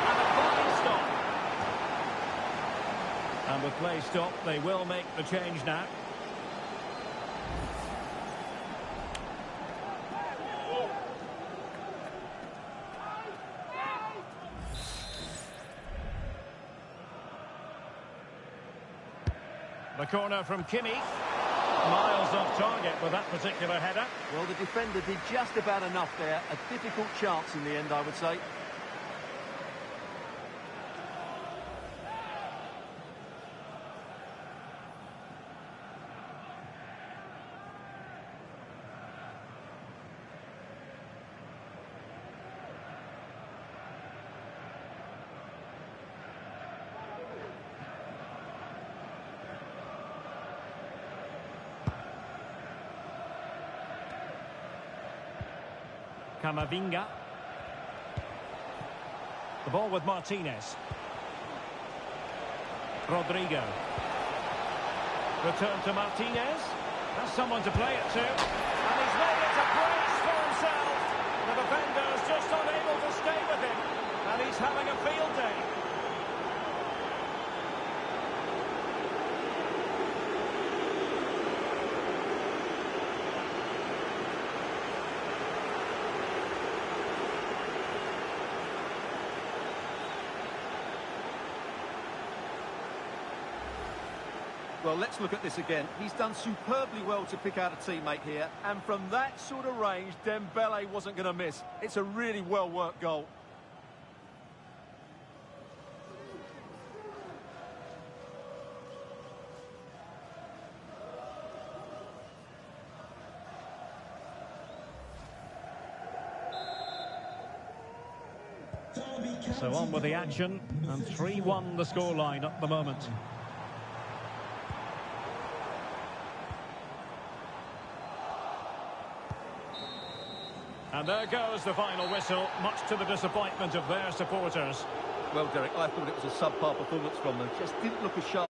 Speaker 1: And a fine stop. And with play stopped, they will make the change now. The corner from Kimmich. Miles off target with that particular header.
Speaker 2: Well, the defender did just about enough there. A difficult chance in the end, I would say.
Speaker 1: Camavinga. The ball with Martinez. Rodrigo. Return to Martinez. Has someone to play it to. And he's made it a brace for himself. The defender's just unable to stay with him. And he's having a field day.
Speaker 2: Well, let's look at this again. He's done superbly well to pick out a teammate here, and from that sort of range, Dembele wasn't going to miss. It's a really well-worked goal.
Speaker 1: So on with the action, and 3-1 the scoreline at the moment. And there goes the final whistle, much to the disappointment of their supporters.
Speaker 2: Well, Derek, I thought it was a subpar performance from them. Just didn't look as sharp.